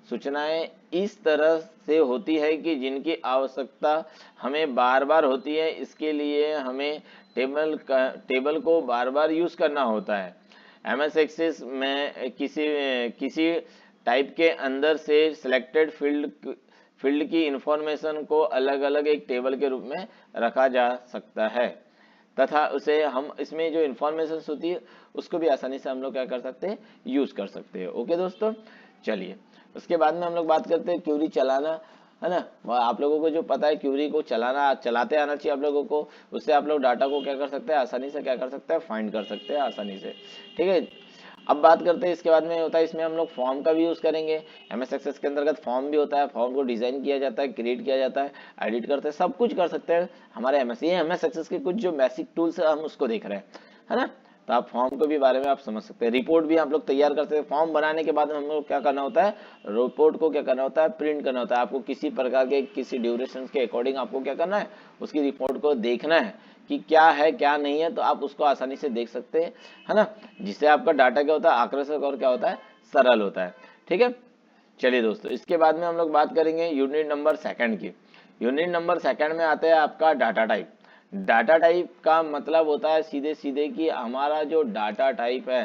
सूचनाएं इस तरह से होती है कि जिनकी आवश्यकता हमें बार बार होती है। इसके लिए हमें टेबल को बार बार यूज करना होता है। एमएस एक्सेस में किसी टाइप के अंदर से सिलेक्टेड फील्ड की इंफॉर्मेशन को अलग अलग एक टेबल के रूप में रखा जा सकता है तथा उसे हम इसमें जो इंफॉर्मेशन होती है उसको भी आसानी से हम लोग क्या कर सकते हैं, यूज कर सकते हैं। ओके दोस्तों, चलिए उसके बाद में हम लोग बात करते हैं क्यूरी चलाना है ना। आप लोगों को जो पता है क्यूरी को चलाते आना चाहिए आप लोगों को। उससे आप लोग डाटा को क्या कर सकते हैं, आसानी से क्या कर सकते हैं, फाइंड कर सकते हैं आसानी से। ठीक है, अब बात करते हैं इसके बाद में होता है, इसमें हम लोग फॉर्म का भी यूज करेंगे। एमएस एक्सेस के अंतर्गत फॉर्म भी होता है। फॉर्म को डिजाइन किया जाता है, क्रिएट किया जाता है, एडिट करते हैं, सब कुछ कर सकते हैं हमारे एमएस एक्सेस के कुछ जो बेसिक टूल्स है हम उसको देख रहे हैं है ना। तो आप फॉर्म के भी बारे में आप समझ सकते हैं। रिपोर्ट भी आप लोग तैयार कर सकते हैं। फॉर्म बनाने के बाद हम लोग क्या करना होता है, रिपोर्ट को क्या करना होता है, प्रिंट करना होता है। आपको किसी प्रकार के किसी ड्यूरेशन के अकॉर्डिंग आपको क्या करना है, उसकी रिपोर्ट को देखना है कि क्या है क्या नहीं है, तो आप उसको आसानी से देख सकते हैं है ना, जिससे आपका डाटा क्या होता है, आकर्षक और क्या होता है, सरल होता है। ठीक है, चलिए दोस्तों, इसके बाद में हम लोग बात करेंगे यूनिट नंबर सेकंड की। यूनिट नंबर सेकंड में आता है आपका डाटा टाइप। डाटा टाइप का मतलब होता है सीधे सीधे कि हमारा जो डाटा टाइप है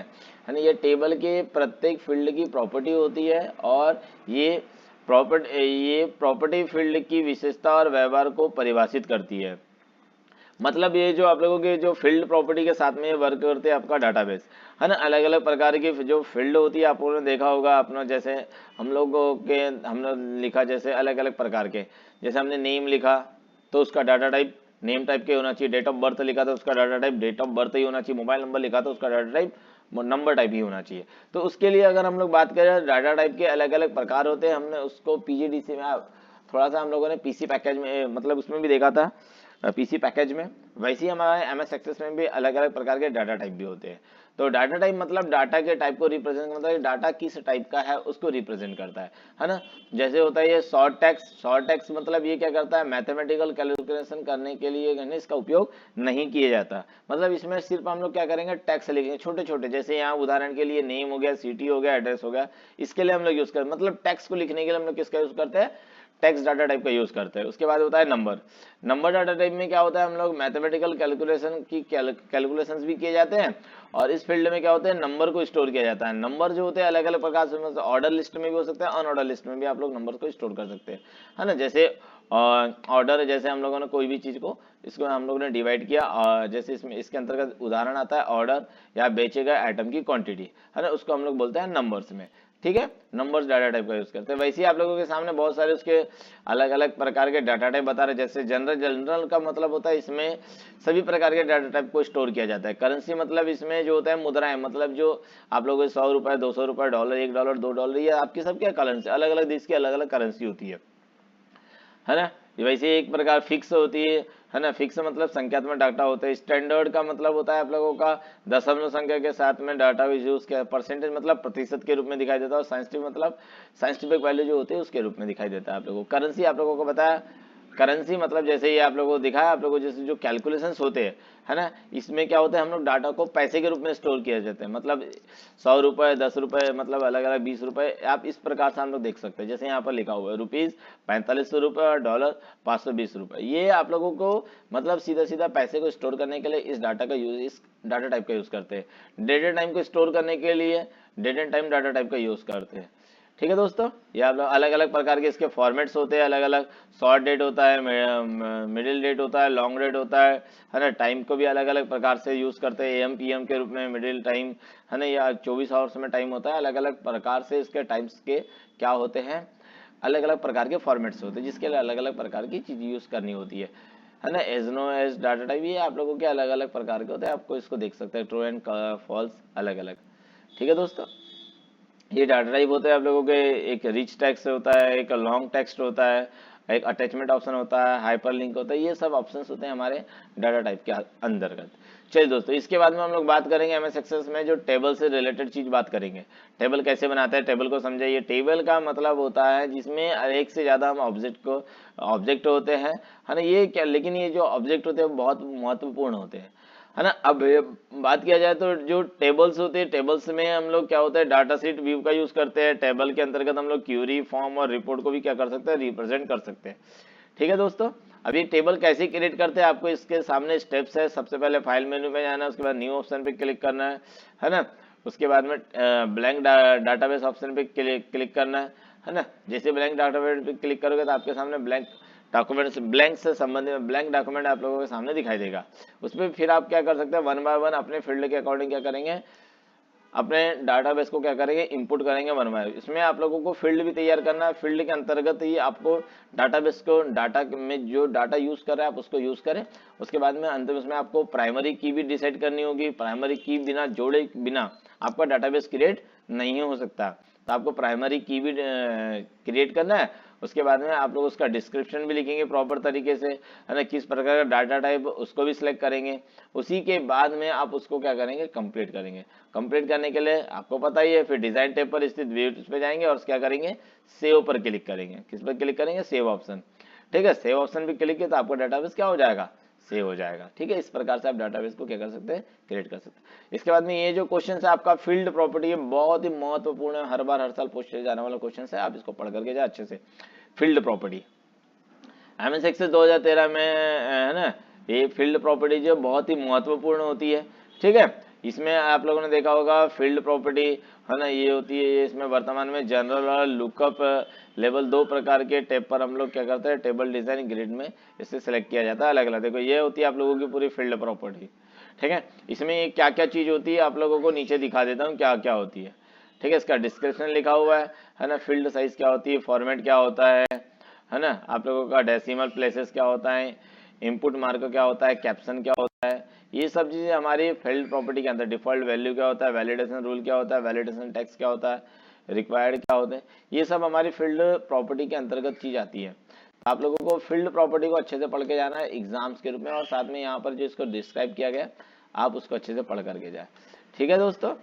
ना, ये टेबल के प्रत्येक फील्ड की प्रॉपर्टी होती है और ये प्रॉपर्टी फील्ड की विशेषता और व्यवहार को परिभाषित करती है। मतलब ये जो आप लोगों के जो फील्ड प्रॉपर्टी के साथ में वर्क करते हैं आपका डाटाबेस है ना। अलग अलग प्रकार की जो फील्ड होती है आपने देखा होगा अपना, जैसे हमने लिखा जैसे अलग अलग प्रकार के, जैसे हमने नेम लिखा तो उसका डाटा टाइप नेम टाइप के होना चाहिए। डेट ऑफ बर्थ लिखा तो उसका data type date of birth ही होना चाहिए। मोबाइल नंबर लिखा तो उसका डाटा टाइप नंबर टाइप ही होना चाहिए। तो उसके लिए अगर हम लोग बात करें, डाटा टाइप के अलग अलग प्रकार होते हैं। हमने उसको पीजीडीसी में थोड़ा सा हम लोगों ने पीसी पैकेज में मतलब उसमें भी देखा था, पीसी पैकेज में। वैसे ही हमारे एमएस एक्सेस में भी अलग अलग प्रकार के डाटा टाइप भी होते हैं। तो डाटा टाइप मतलब डाटा के टाइप को रिप्रेजेंट करता है, डाटा किस टाइप का है उसको रिप्रेजेंट करता है ना। जैसे होता है ये शॉर्ट टेक्स्ट मतलब ये क्या करता है, मैथमेटिकल कैलकुलेशन करने के लिए इसका उपयोग नहीं किया जाता। मतलब इसमें सिर्फ हम लोग क्या करेंगे, टेक्स्ट लिखेंगे छोटे छोटे, जैसे यहाँ उदाहरण के लिए नेम हो गया, सिटी हो गया, एड्रेस हो गया, इसके लिए हम लोग यूज करते हैं। मतलब टेक्स्ट को लिखने के लिए हम लोग किसका यूज करते हैं, टेक्स्ट डाटा टाइप का यूज करते हैं। उसके बाद होता है नंबर। नंबर डाटा टाइप में क्या होता है, हम लोग मैथमेटिकल कैलकुलेशन की कैलकुलेशंस भी किए जाते हैं, और इस फील्ड में क्या होता है, नंबर को स्टोर किया जाता है। नंबर जो होते हैं अलग अलग प्रकार से, ऑर्डर लिस्ट में भी हो सकता है, अनऑर्डर लिस्ट में भी आप लोग नंबर को स्टोर कर सकते हैं, है ना। जैसे ऑर्डर, जैसे हम लोगों ने कोई भी चीज को, इसको हम लोगों ने डिवाइड किया, जैसे इसमें इसके अंतर्गत उदाहरण आता है ऑर्डर या बेचे गए आइटम की क्वांटिटी, है ना, उसको हम लोग बोलते हैं नंबर्स में। ठीक है, नंबर्स डाटा टाइप का यूज करते हैं। वैसे ही आप लोगों के सामने बहुत सारे उसके अलग अलग प्रकार के डाटा टाइप बता रहे हैं। जैसे जनरल का मतलब होता है इसमें सभी प्रकार के डाटा टाइप को स्टोर किया जाता है। करेंसी मतलब इसमें जो होता है मुद्राएं, मतलब जो आप लोगों के 100 रुपए, 200 रुपए, डॉलर, $1, $2, ये आपकी सब क्या करेंसी, अलग अलग देश की अलग अलग करेंसी होती है ना। वैसे एक प्रकार फिक्स होती है ना। फिक्स मतलब संख्यात्मक डाटा होता है। स्टैंडर्ड का मतलब होता है आप लोगों का दशमलव संख्या के साथ में डाटा यूज किया। परसेंटेज मतलब प्रतिशत के रूप में दिखाई देता है, और साइंटिफिक मतलब साइंटिफिक वैल्यू जो होती है उसके रूप में दिखाई देता है आप लोगों को। करेंसी आप लोगों को बताया, करेंसी मतलब जैसे ये आप लोगों को दिखाया, आप लोगों को जैसे जो कैलकुलेशंस होते हैं, है ना, इसमें क्या होता है, हम लोग डाटा को पैसे के रूप में स्टोर किया जाते हैं। मतलब 100 रुपए, 10 रुपए, मतलब अलग अलग 20 रुपए, आप इस प्रकार से हम लोग देख सकते हैं। जैसे यहाँ पर लिखा हुआ है रुपीज 4500 रुपए और डॉलर 520 रुपए। ये आप लोगों को मतलब सीधा सीधा पैसे को स्टोर करने के लिए इस डाटा का यूज, इस डाटा टाइप का यूज करते हैं। डेट एंड टाइम को स्टोर करने के लिए date and time data type का यूज करते हैं। ठीक है दोस्तों, ये आप लोग अलग अलग प्रकार के इसके फॉर्मेट्स होते हैं, अलग अलग शॉर्ट डेट होता है, मिडिल डेट होता है, लॉन्ग डेट होता है ना। टाइम को भी अलग अलग प्रकार से यूज करते हैं, एम पीएम के रूप में, मिडिल टाइम, है ना, या 24 आवर्स में टाइम होता है। अलग अलग प्रकार से इसके टाइम्स के क्या होते हैं, अलग अलग प्रकार के फॉर्मेट्स होते हैं, जिसके लिए अलग अलग प्रकार की चीज यूज करनी होती है ना। As known as data type, ये आप लोगों के अलग अलग प्रकार के होते हैं, आपको इसको देख सकते हैं, ट्रू एंड फॉल्स अलग अलग। ठीक है दोस्तों, ये डाटा टाइप होते हैं आप लोगों के, एक रिच टेक्स्ट होता है, एक लॉन्ग टेक्स्ट होता है, एक अटैचमेंट ऑप्शन होता है, हाइपर लिंक होता है। ये सब ऑप्शंस होते हैं हमारे डाटा टाइप के अंतर्गत। चलिए दोस्तों, इसके बाद में हम लोग बात करेंगे एमएस एक्सेस में जो टेबल से रिलेटेड चीज बात करेंगे। टेबल कैसे बनाते हैं, टेबल को समझाइए। टेबल का मतलब होता है जिसमें एक से ज्यादा हम ऑब्जेक्ट होते हैं, है ना। ये क्या, लेकिन ये जो ऑब्जेक्ट होते हैं वो बहुत महत्वपूर्ण होते हैं, है ना। अब ये बात किया जाए तो जो टेबल्स होते हैं, टेबल्स में हम लोग क्या होता है, डाटा सीट व्यू का यूज करते हैं। टेबल के अंतर्गत हम लोग क्यूरी, फॉर्म और रिपोर्ट को भी क्या कर सकते हैं, रिप्रेजेंट कर सकते हैं। ठीक है दोस्तों, अब ये टेबल कैसे क्रिएट करते हैं, आपको इसके सामने स्टेप्स है। सबसे पहले फाइल मेन्यू पे जाना है, उसके बाद न्यू ऑप्शन पे क्लिक करना है ना। उसके बाद में ब्लैंक डाटाबेस ऑप्शन पे क्लिक करना है ना। जैसे ब्लैंक डाटाबेस पे क्लिक करोगे तो आपके सामने ब्लैंक डॉक्यूमेंट, ब्लैंक से संबंधित ब्लैंक डॉक्यूमेंट आप लोगों के सामने दिखाई देगा। उसमें फिर आप क्या कर सकते हैं, वन बाय वन अपने फील्ड के अकॉर्डिंग क्या करेंगे, अपने डाटाबेस को क्या करेंगे, इंपुट करेंगे वन बाय। इसमें आप लोगों को फील्ड भी तैयार करना है। फील्ड के अंतर्गत ही आपको डाटाबेस को, डाटा में जो डाटा यूज कर रहे हैं आप उसको यूज करें। उसके बाद में अंत में उसमें आपको प्राइमरी की भी डिसाइड करनी होगी। प्राइमरी की बिना जोड़े बिना आपका डाटाबेस क्रिएट नहीं हो सकता, तो आपको प्राइमरी की भी क्रिएट करना है। उसके बाद में आप लोग उसका डिस्क्रिप्शन भी लिखेंगे प्रॉपर तरीके से, है ना, किस प्रकार का डाटा टाइप उसको भी सिलेक्ट करेंगे। उसी के बाद में आप उसको क्या करेंगे, कंप्लीट करेंगे। कंप्लीट करने के लिए आपको पता ही है, फिर डिजाइन टैब पर स्थित व्यूज पे जाएंगे और क्या करेंगे, सेव पर क्लिक करेंगे। किस पर क्लिक करेंगे, सेव ऑप्शन। ठीक है, सेव ऑप्शन पे क्लिक किया तो आपका डाटाबेस क्या हो जाएगा, सेव हो जाएगा। ठीक है, इस प्रकार से आप डाटाबेस को क्या कर सकते हैं, क्रिएट कर सकते हैं। इसके बाद में ये जो क्वेश्चन है आपका फील्ड प्रॉपर्टी है, बहुत ही महत्वपूर्ण है, हर बार हर साल पूछे जाने वाला क्वेश्चन है, आप इसको पढ़ करके जाए अच्छे से। फील्ड प्रॉपर्टी एमएस एक्सेस 2013 में, है ना, ये फील्ड प्रॉपर्टी जो बहुत ही महत्वपूर्ण होती है। ठीक है, इसमें आप लोगों ने देखा होगा फील्ड प्रॉपर्टी, है ना, ये होती है, ये इसमें वर्तमान में जनरल और लुकअप लेवल 2 प्रकार के टैब पर हम लोग क्या करते हैं, टेबल डिजाइन ग्रिड में इसे सेलेक्ट किया जाता है अलग अलग। देखो ये होती है आप लोगों की पूरी फील्ड प्रॉपर्टी। ठीक है, इसमें क्या क्या चीज होती है आप लोगों को नीचे दिखा देता हूँ क्या क्या होती है। ठीक है, इसका डिस्क्रिप्शन लिखा हुआ है ना, फील्ड साइज क्या होती है, फॉर्मेट क्या होता है ना, आप लोगों का डेसिमल प्लेसेस क्या होता है, इनपुट मार्क क्या होता है, कैप्शन क्या होता है, ये सब चीजें हमारी फील्ड प्रॉपर्टी के अंदर। डिफॉल्ट वैल्यू क्या होता है, वैलिडेशन रूल क्या होता है, वैलिडेशन टेक्स्ट क्या होता है, रिक्वायर्ड क्या होते हैं, ये सब हमारी फील्ड प्रॉपर्टी के अंतर्गत चीज आती है। आप लोगों को फील्ड प्रॉपर्टी को अच्छे से पढ़ के जाना है एग्जाम्स के रूप में, और साथ में यहाँ पर जो इसको डिस्क्राइब किया गया आप उसको अच्छे से पढ़ करके जाए। ठीक है दोस्तों,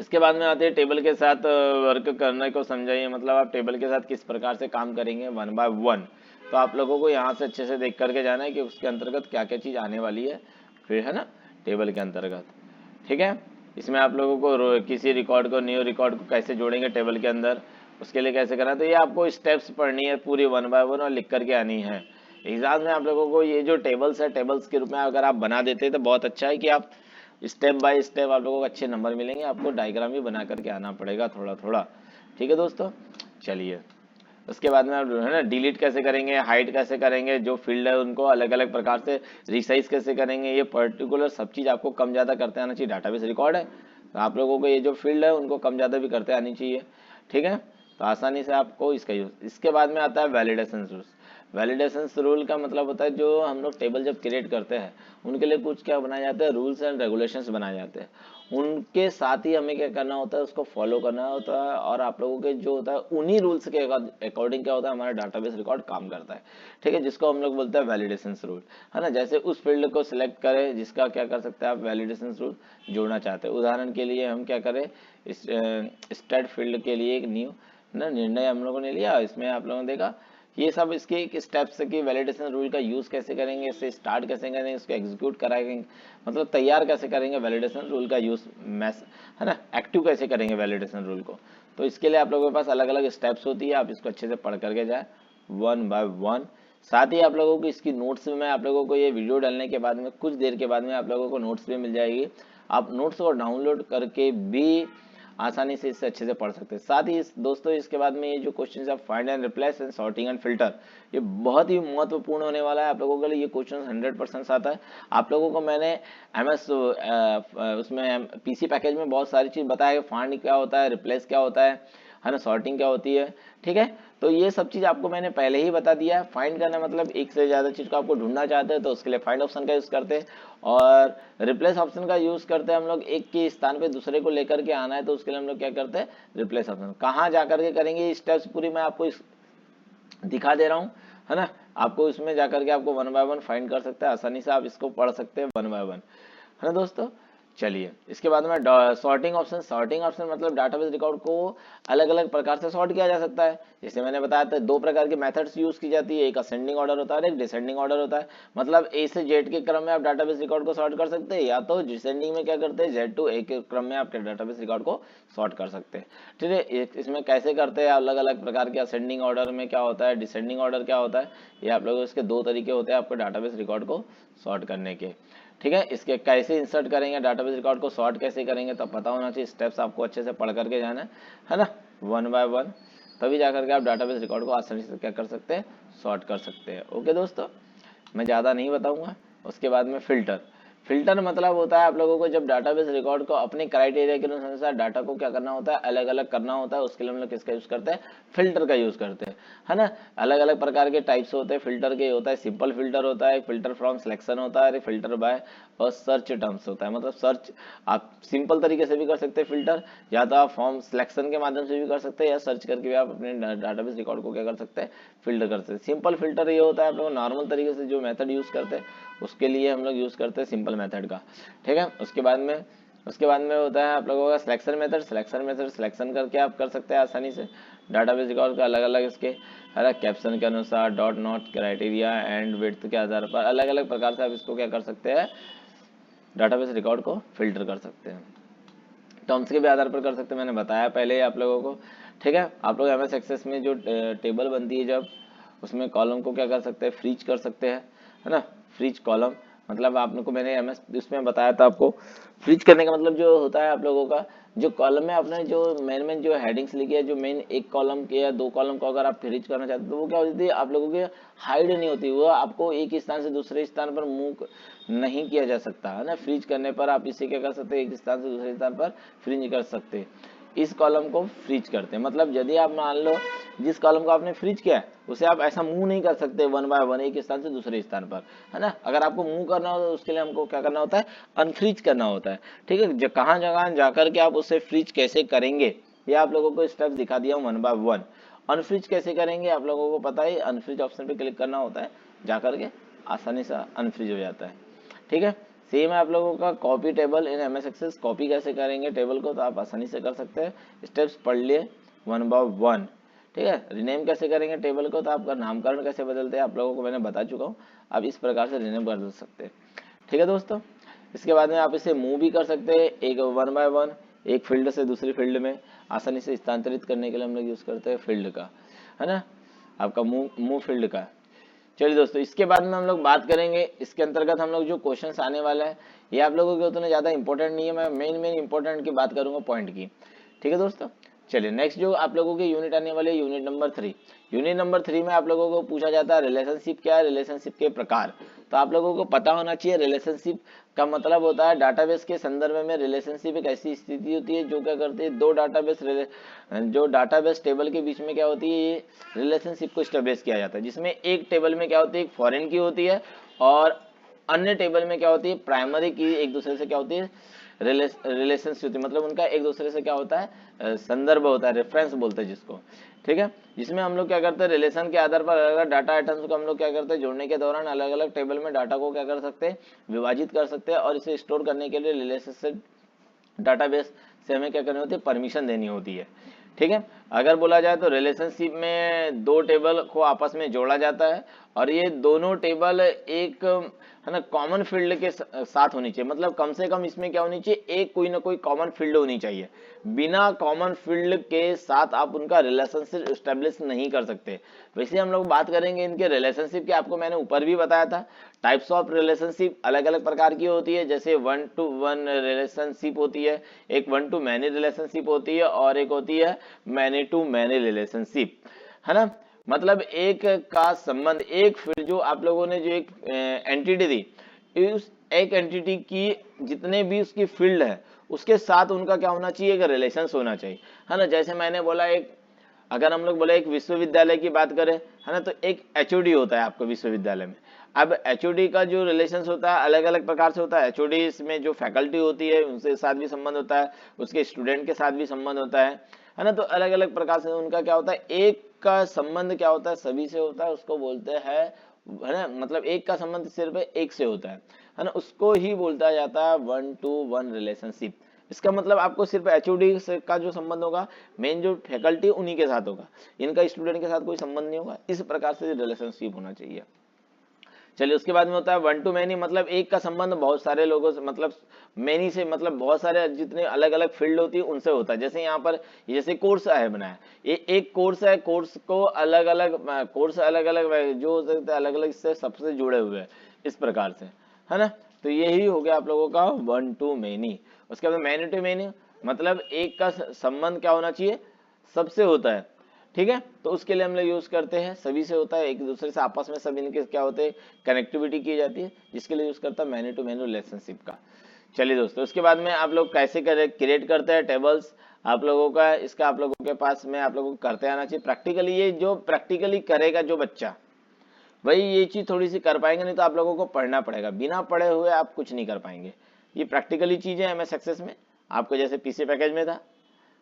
इसके बाद में आते हैं टेबल के साथ वर्क करने को समझाइए, मतलब आप टेबल के साथ किस प्रकार से काम करेंगे वन बाय वन। तो आप लोगों को यहाँ से अच्छे से देख करके जाना है कि उसके अंतर्गत क्या क्या चीज आने वाली है फिर, है ना, टेबल के अंतर्गत। ठीक है, इसमें आप लोगों को किसी रिकॉर्ड को, न्यू रिकॉर्ड को कैसे जोड़ेंगे टेबल के अंदर, उसके लिए कैसे करना है, तो ये आपको स्टेप्स पढ़नी है पूरी 1 बाय 1 और लिख करके आनी है। एग्जाम में आप लोगों को ये जो टेबल्स है, टेबल्स के रूप में अगर आप बना देते हैं तो बहुत अच्छा है कि आप स्टेप बाय स्टेप आप लोगों को अच्छे नंबर मिलेंगे। आपको डायग्राम भी बना करके आना पड़ेगा थोड़ा थोड़ा। ठीक है दोस्तों, चलिए उसके बाद में आप है ना डिलीट कैसे करेंगे, हाइड कैसे करेंगे, जो फील्ड है उनको अलग अलग प्रकार से रिसाइज कैसे करेंगे, ये पर्टिकुलर सब चीज़ आपको कम ज़्यादा करते आना चाहिए। डाटाबेस रिकॉर्ड है तो आप लोगों को ये जो फील्ड है उनको कम ज़्यादा भी करते आनी चाहिए। ठीक है, तो आसानी से आपको इसका यूज। इसके बाद में आता है वैलिडेशन रूल्स। वैलिडेशन रूल का मतलब होता है जो हम लोग टेबल जब क्रिएट करते हैं उनके लिए कुछ क्या बनाए जाते हैं, रूल्स एंड रेगुलेशंस बनाए जाते हैं। उनके साथ ही हमें क्या करना होता है, उसको फॉलो करना होता है। और आप लोगों के जो होता है उन्हीं रूल्स के अकॉर्डिंग क्या होता है, हमारा डाटाबेस रिकॉर्ड काम करता है। ठीक है, जिसको हम लोग बोलते हैं वैलिडेशन रूल, है ना। जैसे उस फील्ड को सिलेक्ट करें जिसका क्या कर सकते हैं आप वैलिडेशन रूल जोड़ना चाहते हैं। उदाहरण के लिए हम क्या करें, इस स्टेट फील्ड के लिए एक न्यू ना निर्णय हम लोगों ने लिया। इसमें आप लोगों ने देखा ये सब इसके एक स्टेप्स है कि वैलिडेशन रूल का यूज कैसे करेंगे, इससे स्टार्ट कैसे करेंगे, इसको एग्जीक्यूट कराएंगे, मतलब तैयार कैसे करेंगे वैलिडेशन रूल का यूज, मैस है ना, एक्टिव कैसे करेंगे वैलिडेशन रूल को। तो इसके लिए आप लोगों के पास अलग अलग स्टेप्स होती है, आप इसको अच्छे से पढ़ करके जाए 1 बाय 1। साथ ही आप लोगों को इसकी नोट्स में आप लोगों को ये वीडियो डालने के बाद में कुछ देर के बाद में आप लोगों को नोट्स भी मिल जाएगी। आप नोट्स को डाउनलोड करके भी आसानी से इससे अच्छे से पढ़ सकते हैं। साथ ही दोस्तों इसके बाद में ये जो क्वेश्चन है find and replace and sorting and filter, ये बहुत ही महत्वपूर्ण होने वाला है आप लोगों के लिए। ये क्वेश्चन 100% आता है। आप लोगों को मैंने एमएस उसमें पीसी पैकेज में बहुत सारी चीज बताया, फाइंड क्या होता है, रिप्लेस क्या होता है ना, सॉर्टिंग क्या होती है। ठीक है, तो ये सब चीज आपको मैंने पहले ही बता दिया है। फाइंड करना मतलब एक से ज्यादा चीज को आपको ढूंढना चाहते हैं तो उसके लिए फाइंड ऑप्शन का यूज करते हैं, और रिप्लेस ऑप्शन का यूज करते हैं हम लोग एक के स्थान पे दूसरे को लेकर के आना है तो उसके लिए हम लोग क्या करते हैं, रिप्लेस ऑप्शन। कहाँ जाकर के करेंगे स्टेप्स पूरी मैं आपको दिखा दे रहा हूँ, है ना। आपको इसमें जाकर के आपको 1 बाय 1 फाइंड कर सकते हैं, आसानी से आप इसको पढ़ सकते हैं 1 बाय 1, है ना दोस्तों। चलिए इसके बाद में सॉर्टिंग ऑप्शन। सॉर्टिंग ऑप्शन मतलब डाटाबेस रिकॉर्ड को अलग अलग प्रकार से सॉर्ट किया जा सकता है। जैसे मैंने बताया था 2 प्रकार की मेथड्स यूज की जाती है, एक असेंडिंग ऑर्डर होता है और एक डिसेंडिंग ऑर्डर होता है। मतलब ए से जेड के क्रम में आप डाटाबेस रिकॉर्ड को सॉर्ट कर सकते हैं, या तो डिसेंडिंग में क्या करते हैं जेड टू ए के क्रम में आप डाटाबेस रिकॉर्ड को सॉर्ट कर सकते हैं। ठीक है, इसमें कैसे करते हैं, अलग अलग प्रकार के असेंडिंग ऑर्डर में क्या होता है, डिसेंडिंग ऑर्डर क्या होता है, ये आप लोगों इसके 2 तरीके होते हैं आपको डाटाबेस रिकॉर्ड को सॉर्ट करने के। ठीक है, इसके कैसे इंसर्ट करेंगे डाटाबेस रिकॉर्ड को सॉर्ट कैसे करेंगे तब पता होना चाहिए। स्टेप्स आपको अच्छे से पढ़ करके जाना है ना 1 बाय 1, तभी जाकर के आप डाटाबेस रिकॉर्ड को आसानी से क्या कर सकते हैं, सॉर्ट कर सकते हैं। ओके दोस्तों, मैं ज़्यादा नहीं बताऊंगा। उसके बाद में फिल्टर। फिल्टर मतलब होता है आप लोगों को जब डाटाबेस रिकॉर्ड को अपने क्राइटेरिया के अनुसार डाटा को क्या करना होता है, अलग अलग करना होता है, उसके लिए हम लोग किसका यूज करते हैं, फिल्टर का यूज करते हैं, है ना। अलग अलग प्रकार के टाइप्स होते हैं फिल्टर के, होता है सिंपल फिल्टर होता है, फिल्टर फ्रॉम सिलेक्शन होता है, फिल्टर बाय और सर्च टर्म्स होता है। मतलब सर्च आप सिंपल तरीके से भी कर सकते हैं फिल्टर, या तो आप फॉर्म सिलेक्शन के माध्यम से भी कर सकते हैं, या सर्च करके भी आप अपने डाटाबेस रिकॉर्ड को क्या कर सकते हैं, फिल्टर कर सकते हैं। सिंपल फिल्टर ये होता है आप लोग नॉर्मल तरीके से जो मेथड यूज करते हैं उसके लिए हम लोग यूज करते हैं सिंपल मेथड का। ठीक है, उसके बाद में होता है आप लोगों का सिलेक्शन मेथड। सिलेक्शन करके आप कर सकते हैं आसानी से डाटाबेस रिकॉर्ड का अलग अलग इसके, है ना, कैप्शन के अनुसार, dot not criteria and width के आधार पर अलग अलग प्रकार से आप इसको क्या कर सकते हैं, डाटाबेस रिकॉर्ड को फिल्टर कर सकते हैं। टर्म्स के भी आधार पर कर सकते हैं, मैंने बताया पहले ही आप लोगों को। ठीक है, आप लोग एमएस एक्सेस में जो टेबल बनती है जब, उसमें कॉलम को क्या कर सकते हैं, फ्रीज कर सकते हैं, है ना। फ्रीज कॉलम मतलब आप लोग को मैंने एमएस इसमें बताया था आपको, फ्रीज करने का मतलब जो होता है आप लोगों का जो कॉलम में आपने जो मेन जो हेडिंग्स लिखी है, जो मेन एक कॉलम के या 2 कॉलम को अगर आप फ्रीज करना चाहते हैं तो वो क्या होती है, आप लोगों की हाइड नहीं होती, वो आपको एक स्थान से दूसरे स्थान पर मूव नहीं किया जा सकता, है ना। फ्रीज करने पर आप इसे क्या कर सकते हैं, एक स्थान से दूसरे स्थान पर फ्रीज कर सकते हैं। इस कॉलम को फ्रीज करते हैं, मतलब यदि आप मान लो जिस कॉलम को आपने फ्रीज किया है उसे आप ऐसा मूव नहीं कर सकते 1 बाय 1 एक स्थान से दूसरे स्थान पर, है ना। अगर आपको मूव करना हो तो उसके लिए हमको क्या करना होता है, अनफ्रीज करना होता है। ठीक है, कहाँ जगह जाकर के आप उसे फ्रीज कैसे करेंगे ये आप लोगों को स्टेप दिखा दिया हूँ 1 बाय 1। अनफ्रीज कैसे करेंगे आप लोगों को पता है, अनफ्रीज ऑप्शन पे क्लिक करना होता है, जाकर के आसानी से अनफ्रीज हो जाता है। ठीक है, सेम है आप लोगों का copy table in MS Access. Copy कैसे करेंगे टेबल को तो आप आसानी से कर सकते हैं, स्टेप्स पढ़ लिए 1 बाय 1। ठीक है, रिनेम कैसे करेंगे टेबल को तो आपका नामकरण कैसे बदलते हैं आप लोगों को मैंने बता चुका हूँ, आप इस प्रकार से रिनेम कर सकते हैं। ठीक है दोस्तों, इसके बाद में आप इसे मूव भी कर सकते हैं एक 1 बाय 1 एक फील्ड से दूसरी फील्ड में। आसानी से स्थानांतरित करने के लिए हम लोग यूज करते हैं फील्ड का, है ना, आपका मूव फील्ड का। चलिए दोस्तों, इसके बाद में हम लोग बात करेंगे, इसके अंतर्गत हम लोग जो क्वेश्चंस आने वाला है ये आप लोगों के उतने ज़्यादा इंपॉर्टेंट नहीं है, मैं मेन इंपॉर्टेंट की बात करूंगा पॉइंट की, ठीक है दोस्तों। चलिए नेक्स्ट जो आप लोगों के यूनिट आने वाले यूनिट नंबर 3। यूनिट नंबर 3 में आप लोगों को पूछा जाता है रिलेशनशिप क्या है, रिलेशनशिप के प्रकार। तो आप लोगों को पता होना चाहिए रिलेशनशिप का मतलब होता है डाटाबेस के संदर्भ में रिलेशनशिप एक ऐसी स्थिति होती है जो क्या करती है, जो डाटाबेस टेबल के बीच में क्या होती है, ये रिलेशनशिप को स्टेब्लिश किया जाता है, जिसमें एक टेबल में क्या होती है, एक फॉरेन की होती है और अन्य टेबल में क्या होती है, प्राइमरी की एक दूसरे से क्या होती है, रिलेशनशिप होती है, मतलब उनका एक दूसरे से क्या होता है, संदर्भ होता है, रेफरेंस बोलते हैं जिसको, ठीक है। जिसमें हम लोग क्या करते हैं, रिलेशन के आधार पर अलग अलग डाटा आइटम्स को हम लोग क्या करते हैं, जोड़ने के दौरान अलग अलग टेबल में डाटा को क्या कर सकते हैं, विभाजित कर सकते हैं और इसे स्टोर करने के लिए रिलेशनशिप डाटाबेस से हमें क्या करनी होती है, परमिशन देनी होती है, ठीक है। अगर बोला जाए तो रिलेशनशिप में दो टेबल को आपस में जोड़ा जाता है और ये दोनों टेबल एक, है ना, कॉमन फील्ड के साथ होनी चाहिए, मतलब कम से कम इसमें क्या होनी चाहिए, एक कोई ना कोई कॉमन फील्ड होनी चाहिए। बिना कॉमन फील्ड के साथ आप उनका रिलेशनशिप स्टेब्लिश नहीं कर सकते। वैसे हम लोग बात करेंगे इनके रिलेशनशिप की, आपको मैंने ऊपर भी बताया था टाइप्स ऑफ रिलेशनशिप अलग अलग प्रकार की होती है, जैसे 1 to 1 रिलेशनशिप होती है, एक 1 to many रिलेशनशिप होती है और एक होती है मैनी टू मैनी रिलेशनशिप, है ना। मतलब एक का संबंध, एक फिर जो आप लोगों ने जो एक एंटिटी दी, उस एक एंटिटी की जितने भी उसकी फील्ड है उसके साथ उनका क्या होना चाहिए, एक रिलेशन होना चाहिए, है ना। जैसे मैंने बोला एक, अगर हम लोग बोले एक विश्वविद्यालय की बात करें, है ना, तो एक एचओडी होता है आपको विश्वविद्यालय में। अब एचओडी का जो रिलेशन होता है अलग अलग प्रकार से होता है। एचओडी में जो फैकल्टी होती है उनके साथ भी संबंध होता है, उसके स्टूडेंट के साथ भी संबंध होता है ना। तो अलग अलग प्रकार से उनका क्या होता है, एक का संबंध क्या होता है, सभी से होता है, उसको बोलते हैं, है ना, मतलब एक का संबंध सिर्फ एक से होता है ना, उसको ही बोलता जाता है 1 to 1 रिलेशनशिप। इसका मतलब आपको सिर्फ एचओडी का जो संबंध होगा, मेन जो फैकल्टी उन्हीं के साथ होगा, इनका स्टूडेंट के साथ कोई संबंध नहीं होगा, इस प्रकार से रिलेशनशिप होना चाहिए। चलिए उसके बाद में होता है 1 to many, मतलब एक का संबंध बहुत सारे लोगों से, मतलब मेनी से, मतलब बहुत सारे जितने अलग अलग फील्ड होती है उनसे होता है। जैसे यहाँ पर जैसे कोर्स है बनाया, ये एक कोर्स है, कोर्स को अलग अलग कोर्स अलग अलग जो हो सकते हैं अलग अलग से सबसे जुड़े हुए हैं, इस प्रकार से, है ना। तो यही हो गया आप लोगों का 1 to many। उसके बाद मैनी टू मैनी, मतलब एक का संबंध क्या होना चाहिए, सबसे होता है, ठीक है। तो उसके लिए हम लोग यूज करते हैं सभी से होता है, एक दूसरे से आपस में सब इनके क्या होते हैं, कनेक्टिविटी की जाती है, जिसके लिए यूज करता है मैनी टू मैनी रिलेशनशिप का। चलिए दोस्तों, उसके बाद में आप लोग कैसे क्रिएट करते हैं टेबल्स, आप लोगों का इसका आप लोगों के पास में आप लोगों को करते आना चाहिए प्रैक्टिकली। ये जो प्रैक्टिकली करेगा जो बच्चा, वही ये चीज थोड़ी सी कर पाएंगे, नहीं तो आप लोगों को पढ़ना पड़ेगा, बिना पढ़े हुए आप कुछ नहीं कर पाएंगे। ये प्रैक्टिकली चीजें एमएस एक्सेस में आपको जैसे पीसी पैकेज में था,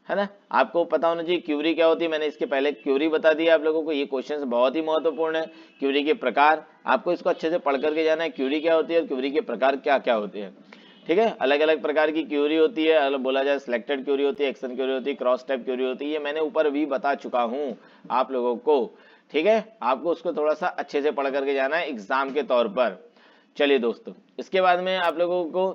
है ना। आपको पता होना चाहिए क्यूरी क्या होती है, मैंने इसके पहले क्यूरी बता दिया आप लोगों को। ये क्वेश्चंस बहुत ही महत्वपूर्ण है, क्यूरी के प्रकार आपको इसको अच्छे से पढ़ करके जाना है, क्यूरी क्या होती है, क्यूरी के प्रकार क्या क्या होते हैं, ठीक है। अलग अलग प्रकार की क्यूरी होती है, अलग बोला जाए सिलेक्टेड क्यूरी होती है, एक्शन क्यूरी होती है, क्रॉस टाइप क्यूरी होती है, ये मैंने ऊपर भी बता चुका हूँ आप लोगों को, ठीक है। आपको उसको थोड़ा सा अच्छे से पढ़ करके जाना है एग्जाम के तौर पर। चलिए दोस्तों, इसके बाद में आप लोगों को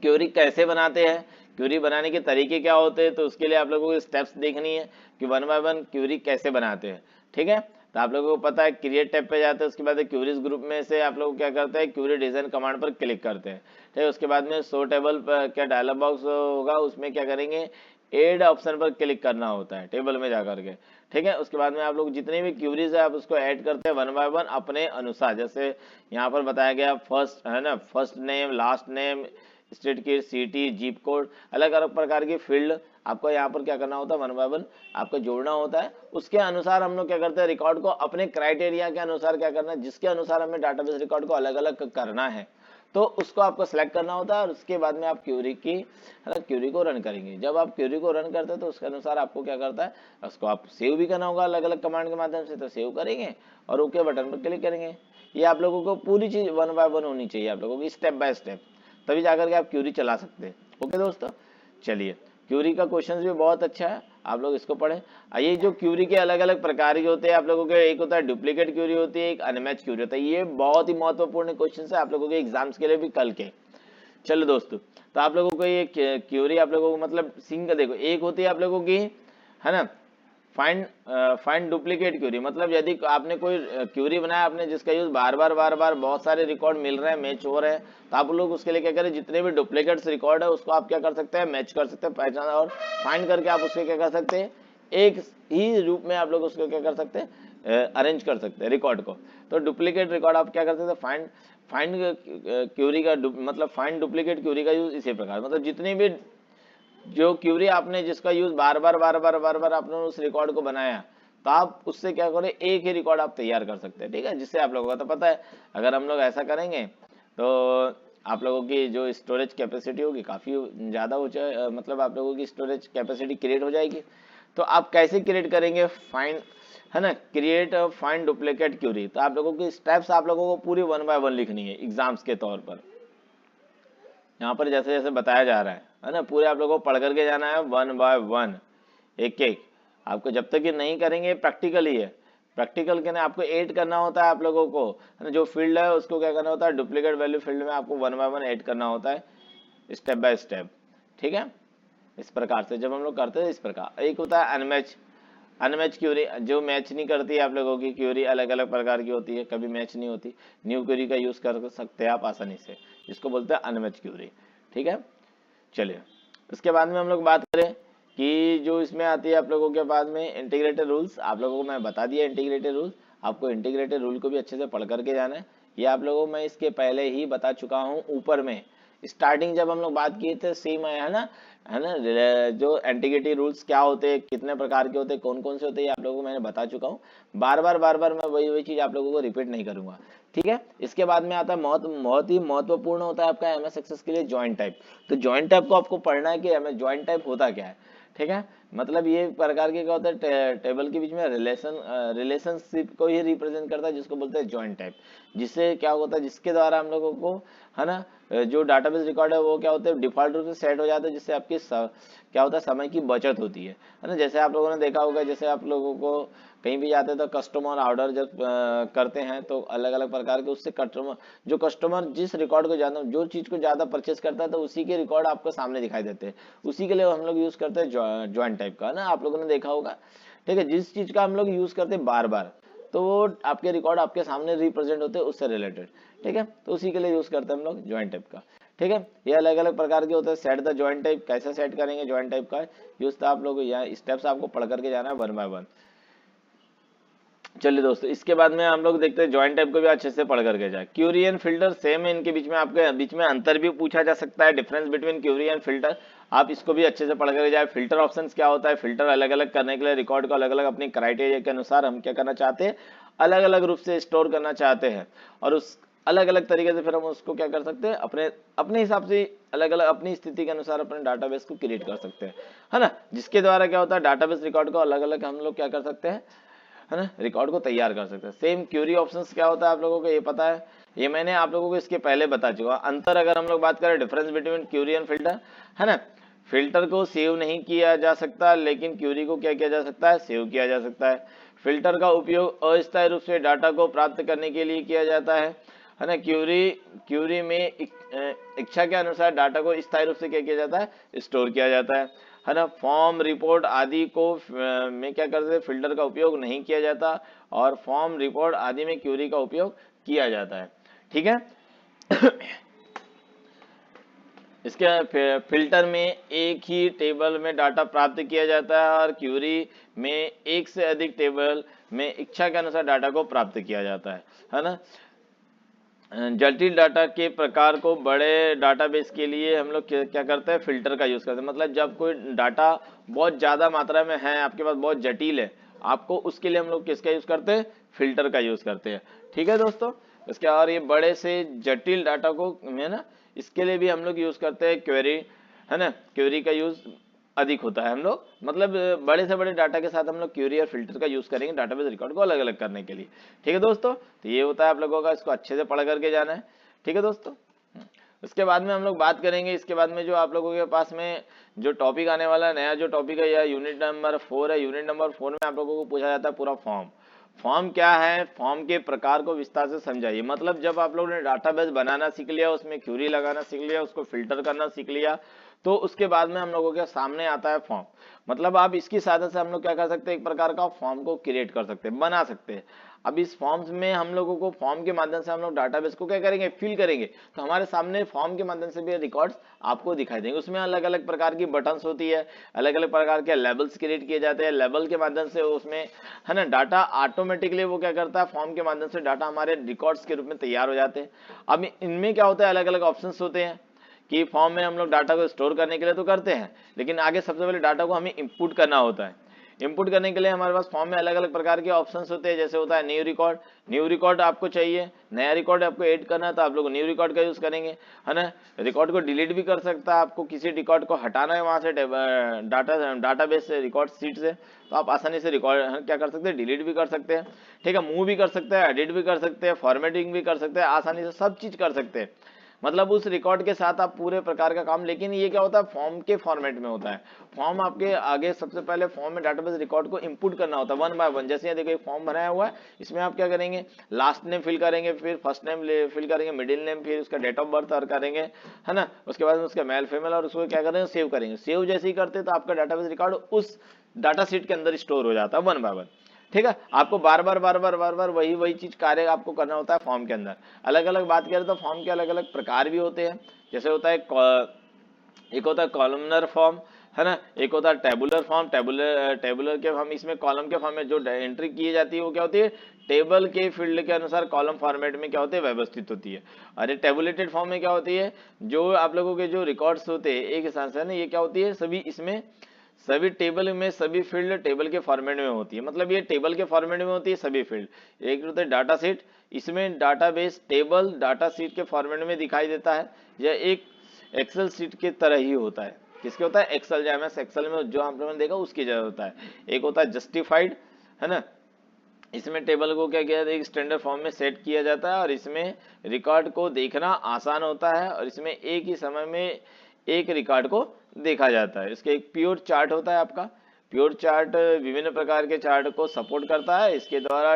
क्यूरी कैसे बनाते हैं, क्यूरी बनाने के तरीके क्या होते हैं, तो उसके लिए आप लोगों को स्टेप्स देखनी है कि 1 by 1 क्यूरी कैसे बनाते हैं, ठीक है। तो आप लोगों को पता है क्रिएट टैब पे जाते हैं, उसके बाद क्यूरीज ग्रुप में से आप लोग क्या करते हैं, क्यूरी डिजाइन कमांड पर क्लिक करते हैं, ठीक है। उसके बाद में शो टेबल पर क्या डायलॉग बॉक्स होगा, उसमें क्या करेंगे, एड ऑप्शन पर क्लिक करना होता है टेबल में जाकर के, ठीक है। उसके बाद में आप लोग जितने भी क्यूरीज है आप उसको ऐड करते हैं 1 by 1 अपने अनुसार। जैसे यहाँ पर बताया गया फर्स्ट, है ना, first name, last name, state की सिटी, जीप कोड, अलग अलग प्रकार की फील्ड आपको यहाँ पर क्या करना होता है, 1 by 1 आपको जोड़ना होता है। उसके अनुसार हम लोग क्या करते हैं, रिकॉर्ड को अपने क्राइटेरिया के अनुसार क्या करना है, जिसके अनुसार हमें डाटाबेस रिकॉर्ड को अलग अलग करना है, तो उसको आपको सेलेक्ट करना होता है। और उसके बाद में आप क्यूरी की, है ना, क्यूरी को रन करेंगे। जब आप क्यूरी को रन करते हैं तो उसके अनुसार आपको क्या करता है, उसको आप सेव भी करना होगा अलग अलग कमांड के माध्यम से, तो सेव करेंगे और ओके बटन पर क्लिक करेंगे। ये आप लोगों को पूरी चीज 1 by 1 होनी चाहिए आप लोगों की, स्टेप बाय स्टेप, तभी जाकर के आप क्यूरी चला सकते हैं। ओके दोस्तों, चलिए क्यूरी का क्वेश्चन भी बहुत अच्छा है, आप लोग इसको पढ़ें। ये जो क्यूरी के अलग अलग प्रकार के होते हैं आप लोगों के, एक होता है डुप्लीकेट क्यूरी होती है, एक अनमैच क्यूरी होता है। ये बहुत ही महत्वपूर्ण क्वेश्चन है आप लोगों के एग्जाम्स के लिए भी कल के, चलो दोस्तों, तो आप लोगों को ये क्यूरी आप लोगों को मतलब सिंगल देखो, एक होती है आप लोगों की, है ना, फाइंड डुप्लीकेट क्यूरी, मतलब यदि आपने कोई क्यूरी बनाया आपने जिसका यूज बार बार बहुत सारे रिकॉर्ड मिल रहे हैं, मैच हो रहे हैं, तो आप लोग उसके लिए क्या करें, जितने भी डुप्लीकेट्स रिकॉर्ड है उसको आप क्या कर सकते हैं, मैच कर सकते हैं, पहचान और फाइंड करके आप उसके क्या कर सकते हैं, एक ही रूप में आप लोग उसको क्या कर सकते हैं, अरेंज कर सकते हैं रिकॉर्ड को। तो डुप्लीकेट रिकॉर्ड आप क्या कर सकते हैं, फाइंड क्यूरी का मतलब फाइंड डुप्लीकेट क्यूरी का यूज इसी प्रकार, मतलब जितनी भी जो क्यूरी आपने जिसका यूज बार बार आपने उस रिकॉर्ड को बनाया, तो आप उससे क्या करें, एक ही रिकॉर्ड आप तैयार कर सकते हैं, ठीक है, जिससे आप लोगों को तो पता है अगर हम लोग ऐसा करेंगे तो आप लोगों की जो स्टोरेज कैपेसिटी होगी काफी ज्यादा हो जाए, मतलब आप लोगों की स्टोरेज कैपेसिटी क्रिएट हो जाएगी। तो आप कैसे क्रिएट करेंगे, फाइंड, है ना, क्रिएट फाइंड डुप्लीकेट क्यूरी, तो आप लोगों की स्टेप्स आप लोगों को पूरी 1 बाय 1 लिखनी है एग्जाम्स के तौर पर। यहाँ पर जैसे जैसे बताया जा रहा है ना, पूरे आप लोगों को पढ़ करके जाना है 1 बाय 1, एक एक। आपको जब तक ये नहीं करेंगे प्रैक्टिकल ही है, प्रैक्टिकल के ना आपको ऐड करना होता है आप लोगों को, है ना, जो फील्ड है उसको क्या करना होता है, डुप्लीकेट वैल्यू फील्ड में आपको 1 बाय 1 ऐड करना होता है, स्टेप बाय स्टेप, ठीक है। इस प्रकार से जब हम लोग करते हैं इस प्रकार, एक होता है अनमैच, अनमैच क्यूरी जो मैच नहीं करती है आप लोगों की क्यूरी, अलग अलग प्रकार की होती है, कभी मैच नहीं होती, न्यू क्यूरी का यूज कर सकते हैं आप आसानी से, जिसको बोलते हैं अनमैच क्यूरी, ठीक है। चलिए, उसके बाद में हम लोग बात करें कि जो इसमें आती है आप लोगों के बाद में इंटीग्रेटेड रूल्स, आप लोगों को मैं बता दिया इंटीग्रेटेड रूल, आपको इंटीग्रेटेड रूल को भी अच्छे से पढ़ करके जाना है। ये आप लोगों को मैं इसके पहले ही बता चुका हूँ ऊपर में, स्टार्टिंग जब हम लोग बात किए थे सेम है ना, जो इंटीग्रेटेड रूल्स क्या होते हैं, कितने प्रकार के होते हैं, कौन कौन से होते हैं, आप लोगों को मैंने बता चुका हूँ, बार बार मैं वही चीज आप लोगों को रिपीट नहीं करूंगा, ठीक है। इसके बाद में आता है बहुत ही महत्वपूर्ण होता है आपका एमएस एक्सेस के लिए जॉइंट टाइप। तो जॉइंट टाइप को आपको पढ़ना है कि एमएस जॉइंट टाइप होता क्या है, ठीक है। मतलब ये प्रकार के क्या होता है, टेबल के बीच में रिलेशनशिप को ही रिप्रेजेंट करता है, जिसको बोलते हैं जॉइंट टाइप, जिससे क्या होता है, जिसके द्वारा हम लोगों को, है ना, जो डाटाबेस रिकॉर्ड है वो क्या होते हैं, डिफॉल्ट रूप से सेट हो जाता है, जिससे आपकी क्या होता है, समय की बचत होती है ना। जैसे आप लोगों ने देखा होगा, जैसे आप लोगों को कहीं भी जाते हैं तो कस्टमर ऑर्डर जब करते हैं तो अलग अलग प्रकार के उससे कस्टमर जिस रिकॉर्ड को ज्यादा, जो चीज को ज्यादा परचेस करता है तो उसी के रिकॉर्ड आपको सामने दिखाई देते हैं, उसी के लिए हम लोग यूज करते हैं जॉइंट टाइप का ना, आप लोगों ने देखा होगा, ठीक है। जिस चीज का हम लोग यूज करते हैं बार बार, तो वो आपके रिकॉर्ड आपके सामने रिप्रेजेंट होते हैं उससे रिलेटेड, ठीक है, तो उसी के लिए यूज करते हैं हम लोग जॉइंट टाइप का, ठीक है। ये अलग अलग प्रकार के होते हैं। सेट द जॉइंट टाइप, कैसे सेट करेंगे जॉइंट टाइप का यूज, तो आप लोग यहाँ स्टेप्स आपको पढ़ करके जाना है 1 बाय 1। चलिए दोस्तों, इसके बाद में हम लोग देखते हैं जॉइंट टाइप को भी अच्छे से पढ़ करके जाए। क्यूरी एंड फिल्टर सेम है, इनके बीच में आपके बीच में अंतर भी पूछा जा सकता है, difference between query and filter, आप इसको भी अच्छे से पढ़ करके जाए। फिल्टर ऑप्शंस क्या होता है, फिल्टर अलग अलग करने के लिए रिकॉर्ड को अलग अलग अपनी क्राइटेरिया के अनुसार हम क्या करना चाहते हैं, अलग अलग रूप से स्टोर करना चाहते हैं, और उस अलग अलग तरीके से फिर हम उसको क्या कर सकते हैं, अपने अपने हिसाब से अलग अलग अपनी स्थिति के अनुसार अपने डाटाबेस को क्रिएट कर सकते हैं, है ना, जिसके द्वारा क्या होता है, डाटाबेस रिकॉर्ड को अलग अलग हम लोग क्या कर सकते हैं, है ना, रिकॉर्ड को तैयार कर सकते हैं। सेम क्यूरी ऑप्शंस क्या होता है आप लोगों को ये पता है, ये मैंने आप लोगों को इसके पहले बता चुका। अंतर अगर हम लोग बात करें difference between query and filter, है ना, फिल्टर को सेव नहीं किया जा सकता, लेकिन क्यूरी को क्या किया जा सकता है, सेव किया जा सकता है। फिल्टर का उपयोग अस्थायी रूप से डाटा को प्राप्त करने के लिए किया जाता है ना। क्यूरी में इच्छा के अनुसार डाटा को स्थायी रूप से क्या किया जाता है, स्टोर किया जाता है ना। फॉर्म रिपोर्ट आदि को में क्या करते हैं, फिल्टर का उपयोग नहीं किया जाता, और फॉर्म रिपोर्ट आदि में क्यूरी का उपयोग किया जाता है, ठीक है। इसके फिल्टर में एक ही टेबल में डाटा प्राप्त किया जाता है, और क्यूरी में एक से अधिक टेबल में इच्छा के अनुसार डाटा को प्राप्त किया जाता है ना। जटिल डाटा के प्रकार को बड़े डाटाबेस के लिए हम लोग क्या करते हैं, फिल्टर का यूज करते हैं। मतलब जब कोई डाटा बहुत ज्यादा मात्रा में है, आपके पास बहुत जटिल है, आपको उसके लिए हम लोग किसका यूज करते हैं, फिल्टर का यूज करते हैं, ठीक है दोस्तों। इसके और ये बड़े से जटिल डाटा को है ना, इसके लिए भी हम लोग यूज करते हैं क्वेरी, है ना, क्वेरी का यूज अधिक होता है हम लोग, मतलब बड़े से बड़े डाटा के साथ हम लोग क्यूरी और फिल्टर का यूज करेंगे डाटाबेस रिकॉर्ड को अलग अलग करने के लिए, ठीक है दोस्तों। तो ये होता है आप लोगों का, इसको अच्छे से पढ़ करके जाना है, ठीक है दोस्तों। उसके बाद में हम लोग बात करेंगे, इसके बाद में जो आप लोगों के पास में जो टॉपिक आने वाला है, नया जो टॉपिक है, या यूनिट नंबर 4 है। यूनिट नंबर 4 में आप लोगों को पूछा जाता है पूरा फॉर्म क्या है, फॉर्म के प्रकार को विस्तार से समझाइए। मतलब जब आप लोगों ने डाटाबेस बनाना सीख लिया, उसमें क्यूरी लगाना सीख लिया, उसको फिल्टर करना सीख लिया, तो उसके बाद में हम लोगों के सामने आता है फॉर्म। मतलब आप इसकी सहायता से हम लोग क्या कर सकते हैं, एक प्रकार का फॉर्म को क्रिएट कर सकते हैं, बना सकते हैं। अब इस फॉर्म्स में हम लोगों को फॉर्म के माध्यम से हम लोग डाटाबेस को क्या करेंगे, फिल करेंगे। तो हमारे सामने फॉर्म के माध्यम से भी रिकॉर्ड्स आपको दिखाई देंगे। उसमें अलग अलग प्रकार की बटन्स होती है, अलग अलग प्रकार के लेबल्स क्रिएट किए जाते हैं। लेबल के माध्यम से उसमें है ना डाटा ऑटोमेटिकली वो क्या करता है, फॉर्म के माध्यम से डाटा हमारे रिकॉर्ड्स के रूप में तैयार हो जाते हैं। अब इनमें क्या होता है, अलग अलग ऑप्शंस होते हैं कि फॉर्म में हम लोग डाटा को स्टोर करने के लिए तो करते हैं, लेकिन आगे सबसे पहले डाटा को हमें इंपुट करना होता है। इंपुट करने के लिए हमारे पास फॉर्म में अलग अलग प्रकार के ऑप्शंस होते हैं। जैसे होता है न्यू रिकॉर्ड, न्यू रिकॉर्ड आपको चाहिए, नया रिकॉर्ड आपको ऐड करना है तो आप लोग न्यू रिकॉर्ड का यूज करेंगे, है ना। रिकॉर्ड को डिलीट भी कर सकता है, आपको किसी रिकॉर्ड को हटाना है वहां से डाटाबेस से, रिकॉर्ड सीट से, तो आप आसानी से रिकॉर्ड क्या कर सकते हैं, डिलीट भी कर सकते हैं। ठीक है, मूव भी कर सकते हैं, एडिट भी कर सकते हैं, फॉर्मेटिंग भी कर सकते हैं, आसानी से सब चीज कर सकते हैं। मतलब उस रिकॉर्ड के साथ आप पूरे प्रकार का काम। लेकिन ये क्या होता है, फॉर्म के फॉर्मेट में होता है। फॉर्म आपके आगे सबसे पहले फॉर्म में डाटाबेस रिकॉर्ड को इंपुट करना होता है वन बाय वन। जैसे यहाँ देखो एक फॉर्म बनाया हुआ है, इसमें आप क्या करेंगे, लास्ट नेम फिल करेंगे, फिर फर्स्ट नेम फिल करेंगे, मिडिल नेम, फिर उसका डेट ऑफ बर्थ और करेंगे, है ना। उसके बाद में उसका मेल फीमेल और उसको क्या करेंगे, सेव करेंगे। सेव जैसे ही करते तो आपका डाटाबेस रिकॉर्ड उस डाटा सीट के अंदर स्टोर हो जाता है वन बाय वन। ठीक है, आपको बार बार वही चीज कार्य आपको करना होता है फॉर्म के अंदर। अलग अलग बात करें तो फॉर्म के अलग अलग प्रकार भी होते हैं। जैसे होता है एक होता है कॉलमनर फॉर्म, है ना। एक होता है टेबुलर फॉर्म। टेबुलर के हम इसमें कॉलम के फॉर्म में जो एंट्री की जाती है वो क्या होती है, टेबल के फील्ड के अनुसार कॉलम फॉर्मेट में क्या होती है, व्यवस्थित होती है। और ये टेबुलेटेड फॉर्म में क्या होती है, जो आप लोगों के जो रिकॉर्ड्स होते हैं एक हिसाब से, ना ये क्या होती है, सभी इसमें सभी टेबल में सभी फील्ड टेबल के फॉर्मेट में होती है। मतलब ये टेबल के फॉर्मेट में होती है सभी फील्ड। एक होता है डाटा सीट, इसमें डाटाबेस टेबल डाटा सीट के फॉर्मेट में दिखाई देता है। यह एक एक्सेल सीट की तरह ही होता है। किसके होता है, एक्सेल, एमएस एक्सेल में जो आप लोगों ने देखा उसकी जगह होता है। एक होता है जस्टिफाइड, है ना। इसमें टेबल को क्या किया, एक स्टैंडर्ड फॉर्म में सेट किया जाता है और इसमें रिकॉर्ड को देखना आसान होता है और इसमें एक ही समय में एक रिकॉर्ड को देखा जाता है। इसके एक प्योर चार्ट होता है आपका। प्योर चार्ट विभिन्न प्रकार के चार्ट को सपोर्ट करता है। इसके द्वारा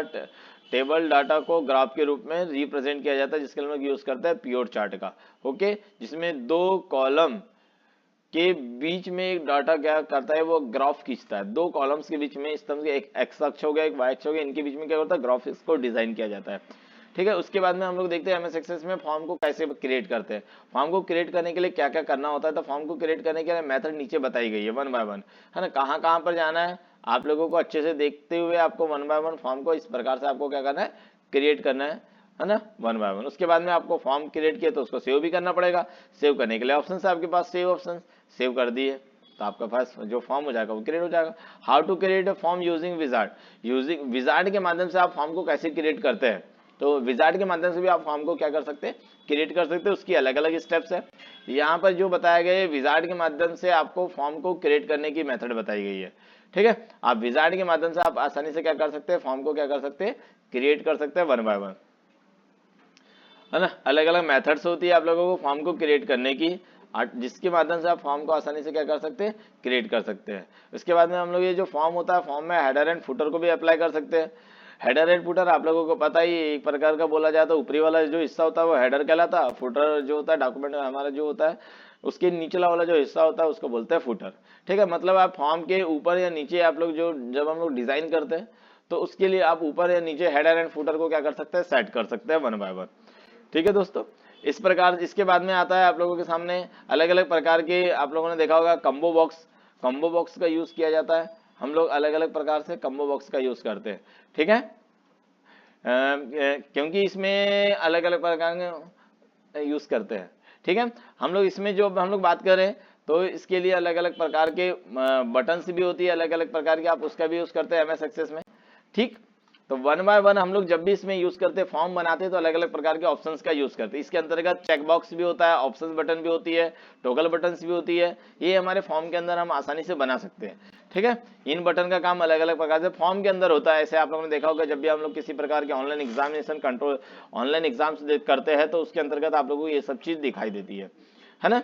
टेबल डाटा को ग्राफ के रूप में रिप्रेजेंट किया जाता है, जिसके लिए हम लोग यूज करते हैं प्योर चार्ट का। ओके, जिसमें दो कॉलम के बीच में एक डाटा क्या करता है, वो ग्राफ खींचता है। दो कॉलम्स के बीच में स्तंभ के एक एक्स अक्ष हो गया, एक वाई अक्ष हो गया, इनके बीच में क्या होता है, ग्राफिक्स को डिजाइन किया जाता है। ठीक है, उसके बाद में हम लोग देखते हैं एमएस एक्सेस में फॉर्म को कैसे क्रिएट करते हैं। फॉर्म को क्रिएट करने के लिए क्या क्या करना होता है, तो फॉर्म को क्रिएट करने के लिए मेथड नीचे बताई गई है वन बाय वन, है ना। कहाँ कहाँ पर जाना है आप लोगों को अच्छे से देखते हुए आपको वन बाय वन फॉर्म को इस प्रकार से आपको क्या करना है, क्रिएट करना है ना, वन बाय वन। उसके बाद में आपको फॉर्म क्रिएट किया तो उसको सेव भी करना पड़ेगा। सेव करने के लिए ऑप्शन है आपके पास, सेव ऑप्शन, सेव कर दिए तो आपका पास जो फॉर्म हो जाएगा वो क्रिएट हो जाएगा। How to create a form using wizard, using wizard के माध्यम से आप फॉर्म को कैसे क्रिएट करते हैं, तो विजार्ड के माध्यम से भी आप फॉर्म को क्या कर सकते हैं, क्रिएट कर सकते हैं। उसकी अलग अलग स्टेप्स है। यहाँ पर जो बताया गया है विजार्ड के माध्यम से आपको फॉर्म को क्रिएट करने की मेथड बताई गई है। ठीक है, आप विजार्ड के माध्यम से आप आसानी से क्या कर सकते हैं, फॉर्म को क्या कर सकते हैं, क्रिएट कर सकते हैं वन बाय वन, है ना। अलग अलग मेथड्स होती है आप लोगों को फॉर्म को क्रिएट करने की, जिसके माध्यम से आप फॉर्म को आसानी से क्या कर सकते हैं, क्रिएट कर सकते हैं। उसके बाद में हम लोग ये जो फॉर्म होता है, फॉर्म में हेडर एंड फुटर को भी अप्लाई कर सकते हैं। हेडर एंड फुटर आप लोगों को पता ही एक प्रकार का बोला जाता है, ऊपरी वाला जो हिस्सा होता है वो हेडर कहलाता है। फुटर जो होता है डॉक्यूमेंट हमारा जो होता है उसके नीचला वाला जो हिस्सा होता है उसको बोलते हैं फुटर। ठीक है, मतलब आप फॉर्म के ऊपर या नीचे आप लोग जो जब हम लोग डिजाइन करते हैं तो उसके लिए आप ऊपर या नीचे हेडर एंड फुटर को क्या कर सकते हैं, सेट कर सकते हैं वन बाय वन। ठीक है दोस्तों, इस प्रकार इसके बाद में आता है आप लोगों के सामने अलग अलग प्रकार के, आप लोगों ने देखा होगा कम्बो बॉक्स। कम्बो बॉक्स का यूज किया जाता है, हम लोग अलग अलग प्रकार से कम्बो बॉक्स का यूज करते हैं। ठीक है, क्योंकि इसमें अलग अलग प्रकार के यूज करते हैं। ठीक है, हम लोग इसमें जो हम लोग बात कर रहे हैं तो इसके लिए अलग अलग प्रकार के बटन्स भी होती है, अलग अलग प्रकार के, आप उसका भी यूज करते हैं एमएस एक्सेस में। ठीक, तो वन बाय वन हम लोग जब भी इसमें यूज करते हैं, फॉर्म बनाते हैं तो अलग अलग प्रकार के ऑप्शंस का यूज करते हैं। इसके अंतर्गत चेक बॉक्स भी होता है, ऑप्शंस बटन भी होती है, टॉगल बटन्स भी होती है। ये हमारे फॉर्म के अंदर हम आसानी से बना सकते हैं। ठीक है, इन बटन का काम अलग अलग प्रकार से फॉर्म के अंदर होता है। ऐसे आप लोगों ने देखा होगा जब भी हम लोग किसी प्रकार के online examination control, online exams करते हैं तो उसके अंतर्गत आप लोगों को ये सब चीज दिखाई देती है ना।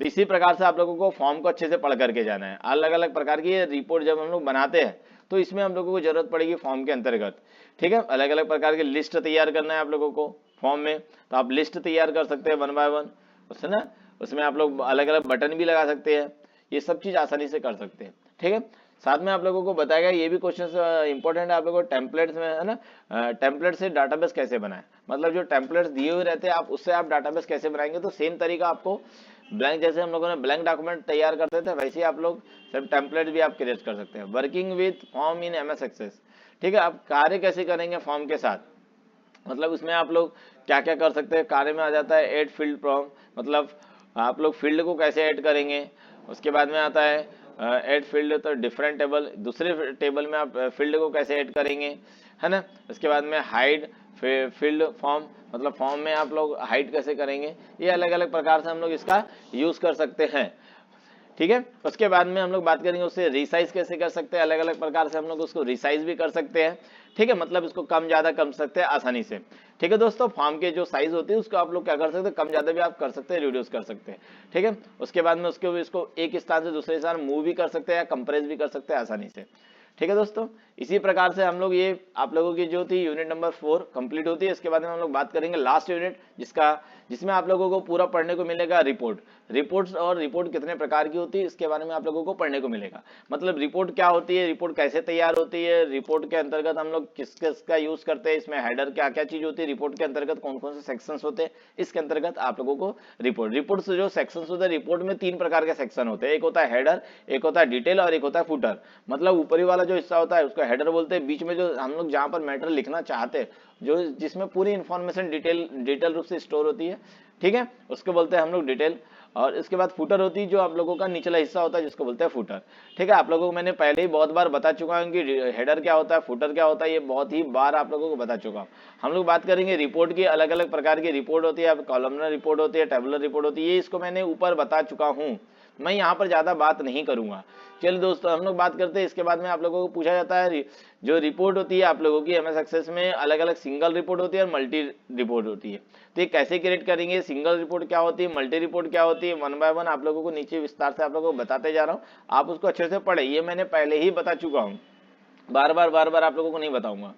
तो इसी प्रकार से आप लोगों को फॉर्म को अच्छे से पढ़ करके जाना है। अलग अलग प्रकार की रिपोर्ट जब हम लोग बनाते हैं तो इसमें हम लोगों को जरूरत पड़ेगी फॉर्म के अंतर्गत। ठीक है, अलग अलग प्रकार की लिस्ट तैयार करना है आप लोगों को फॉर्म में, तो आप लिस्ट तैयार कर सकते हैं 1 बाय 1, उससे ना उसमें आप लोग अलग अलग बटन भी लगा सकते हैं, ये सब चीज आसानी से कर सकते हैं। ठीक है, साथ में आप लोगों को बताया गया ये भी क्वेश्चन इंपॉर्टेंट है आप लोगों को, टेम्पलेट्स में है ना, टेम्पलेट से डाटाबेस कैसे बनाए, मतलब जो टेम्पलेट्स दिए हुए रहते हैं आप उससे आप डाटाबेस कैसे बनाएंगे। तो सेम तरीका आपको ब्लैंक, जैसे हम लोगों ने ब्लैंक डॉक्यूमेंट तैयार करते थे वैसे ही आप लोग सब टेम्पलेट भी आप क्रिएट कर सकते हैं। Working with form in MS Access, ठीक है, आप कार्य कैसे करेंगे फॉर्म के साथ, मतलब इसमें आप लोग क्या क्या कर सकते हैं। कार्य में आ जाता है ऐड फील्ड फॉर्म, मतलब आप लोग फील्ड को कैसे ऐड करेंगे। उसके बाद में आता है ऐड फील्ड, तो डिफरेंट टेबल, दूसरे टेबल में आप फील्ड को कैसे ऐड करेंगे, है ना। उसके बाद में हाइड फील्ड फॉर्म, मतलब फॉर्म में आप लोग हाइड कैसे करेंगे। ये अलग अलग प्रकार से हम लोग इसका यूज कर सकते हैं। ठीक है, उसके बाद में हम लोग बात करेंगे उससे रिसाइज कैसे कर सकते हैं, अलग अलग प्रकार से हम लोग उसको रिसाइज भी कर सकते हैं। ठीक है, मतलब इसको कम ज्यादा कर सकते हैं आसानी से। ठीक है दोस्तों, फॉर्म के जो साइज होती है उसको आप लोग क्या कर सकते हैं, कम ज्यादा भी आप कर सकते हैं, रिड्यूस कर सकते हैं। ठीक है, उसके बाद में उसके इसको एक स्थान से दूसरे स्थान मूव भी कर सकते हैं या कंप्रेस भी कर सकते हैं आसानी से। ठीक है दोस्तों, इसी प्रकार से हम लोग ये आप लोगों की जो थी यूनिट नंबर 4 कंप्लीट होती है। इसके बाद में हम लोग बात करेंगे लास्ट यूनिट, जिसमें आप लोगों को पूरा पढ़ने को मिलेगा रिपोर्ट्स और रिपोर्ट कितने प्रकार की होती है इसके बारे में आप लोगों को पढ़ने को मिलेगा। मतलब रिपोर्ट क्या होती है, रिपोर्ट कैसे तैयार होती है, रिपोर्ट के अंतर्गत हम लोग किस किस का यूज करते हैं, इसमें हेडर क्या क्या चीज होती है, रिपोर्ट के अंतर्गत कौन कौन से सेक्शंस होते हैं, इसके अंतर्गत आप लोगों को रिपोर्ट से जो सेक्शंस होते हैं, रिपोर्ट में 3 प्रकार के सेक्शन होते हैं, एक होता है हेडर, एक होता है डिटेल और एक होता है फुटर। मतलब ऊपरी वाला जो हिस्सा होता है उसको हेडर बोलते हैं, बीच में जो हम लोग जहां पर मैटर लिखना चाहते हैं, जो जिसमें पूरी इंफॉर्मेशन डिटेल रूप से स्टोर होती है, ठीक है, उसको बोलते हैं हम लोग डिटेल। और इसके बाद फुटर होती है जो आप लोगों का निचला हिस्सा होता है जिसको बोलते हैं फुटर। ठीक है, आप लोगों को मैंने पहले ही बहुत बार बता चुका हूं कि हेडर क्या होता है, फुटर क्या होता है, ये बहुत ही बार आप लोगों को बता चुका हूं। हम लोग बात करेंगे रिपोर्ट की, अलग अलग प्रकार की रिपोर्ट होती है, कॉलमनर रिपोर्ट होती है, टेबुलर रिपोर्ट होती है, ये इसको मैंने ऊपर बता चुका हूँ, मैं यहाँ पर ज्यादा बात नहीं करूंगा। चलिए दोस्तों हम लोग बात करते हैं, इसके बाद में आप लोगों को पूछा जाता है जो रिपोर्ट होती है आप लोगों की MS एक्सेस में, अलग अलग सिंगल रिपोर्ट होती है और मल्टी रिपोर्ट होती है। तो ये कैसे क्रिएट करेंगे, सिंगल रिपोर्ट क्या होती है, मल्टी रिपोर्ट क्या होती है, 1 बाय 1 आप लोगों को नीचे विस्तार से आप लोगों को बताते जा रहा हूँ, आप उसको अच्छे से पढ़े, ये मैंने पहले ही बता चुका हूँ, बार बार आप लोगों को नहीं बताऊंगा।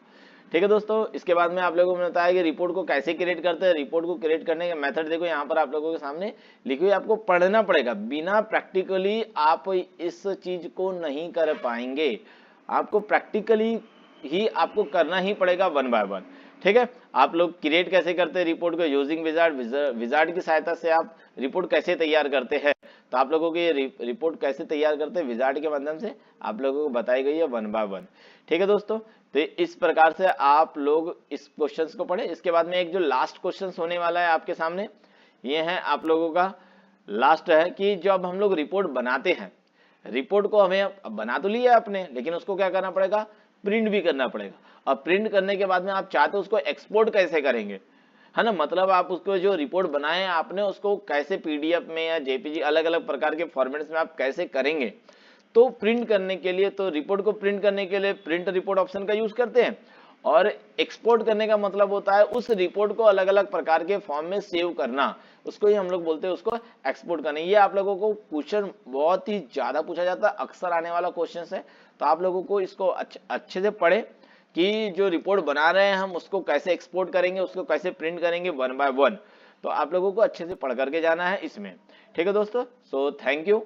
ठीक है दोस्तों, इसके बाद में आप लोगों को बताया कि रिपोर्ट को कैसे क्रिएट करते हैं। रिपोर्ट को क्रिएट करने का मेथड देखो यहाँ पर आप लोगों के सामने लिखी हुई, आपको पढ़ना पड़ेगा, बिना प्रैक्टिकली आप इस चीज को नहीं कर पाएंगे, आपको प्रैक्टिकली ही आपको करना ही पड़ेगा 1 बाय 1। ठीक है, आप लोग क्रिएट कैसे करते हैं रिपोर्ट को, यूजिंग विजार्ड की सहायता से आप रिपोर्ट कैसे तैयार करते हैं। तो आप लोगों की रिपोर्ट कैसे तैयार करते हैं विजार्ड के माध्यम से आप लोगों को बताई गई है 1 बाय 1। ठीक है दोस्तों, तो इस प्रकार से आप लोग इस क्वेश्चंस को पढ़े। इसके बाद में एक जो लास्ट क्वेश्चन होने वाला है आपके सामने, ये है आप लोगों का लास्ट है कि जब हम लोग रिपोर्ट बनाते हैं, रिपोर्ट को हमें बना तो लिया आपने, लेकिन उसको क्या करना पड़ेगा, प्रिंट भी करना पड़ेगा। और प्रिंट करने के बाद में आप चाहते हो उसको एक्सपोर्ट कैसे करेंगे, है ना, मतलब आप उसको जो रिपोर्ट बनाए आपने उसको कैसे PDF में या JPG अलग अलग प्रकार के फॉर्मेट्स में आप कैसे करेंगे। तो प्रिंट करने के लिए, तो रिपोर्ट को प्रिंट करने के लिए प्रिंट रिपोर्ट ऑप्शन का यूज करते हैं, और एक्सपोर्ट करने का मतलब होता है उस रिपोर्ट को अलग अलग प्रकार के फॉर्म में सेव करना, उसको ही हम लोग बोलते हैं उसको एक्सपोर्ट करना। ये आप लोगों को क्वेश्चन बहुत ही ज्यादा पूछा जाता है, अक्सर आने वाला क्वेश्चन है, तो आप लोगों को इसको अच्छे से पढ़े कि जो रिपोर्ट बना रहे हैं हम उसको कैसे एक्सपोर्ट करेंगे, उसको कैसे प्रिंट करेंगे 1 बाय 1। तो आप लोगों को अच्छे से पढ़ करके जाना है इसमें। ठीक है दोस्तों, सो थैंक यू।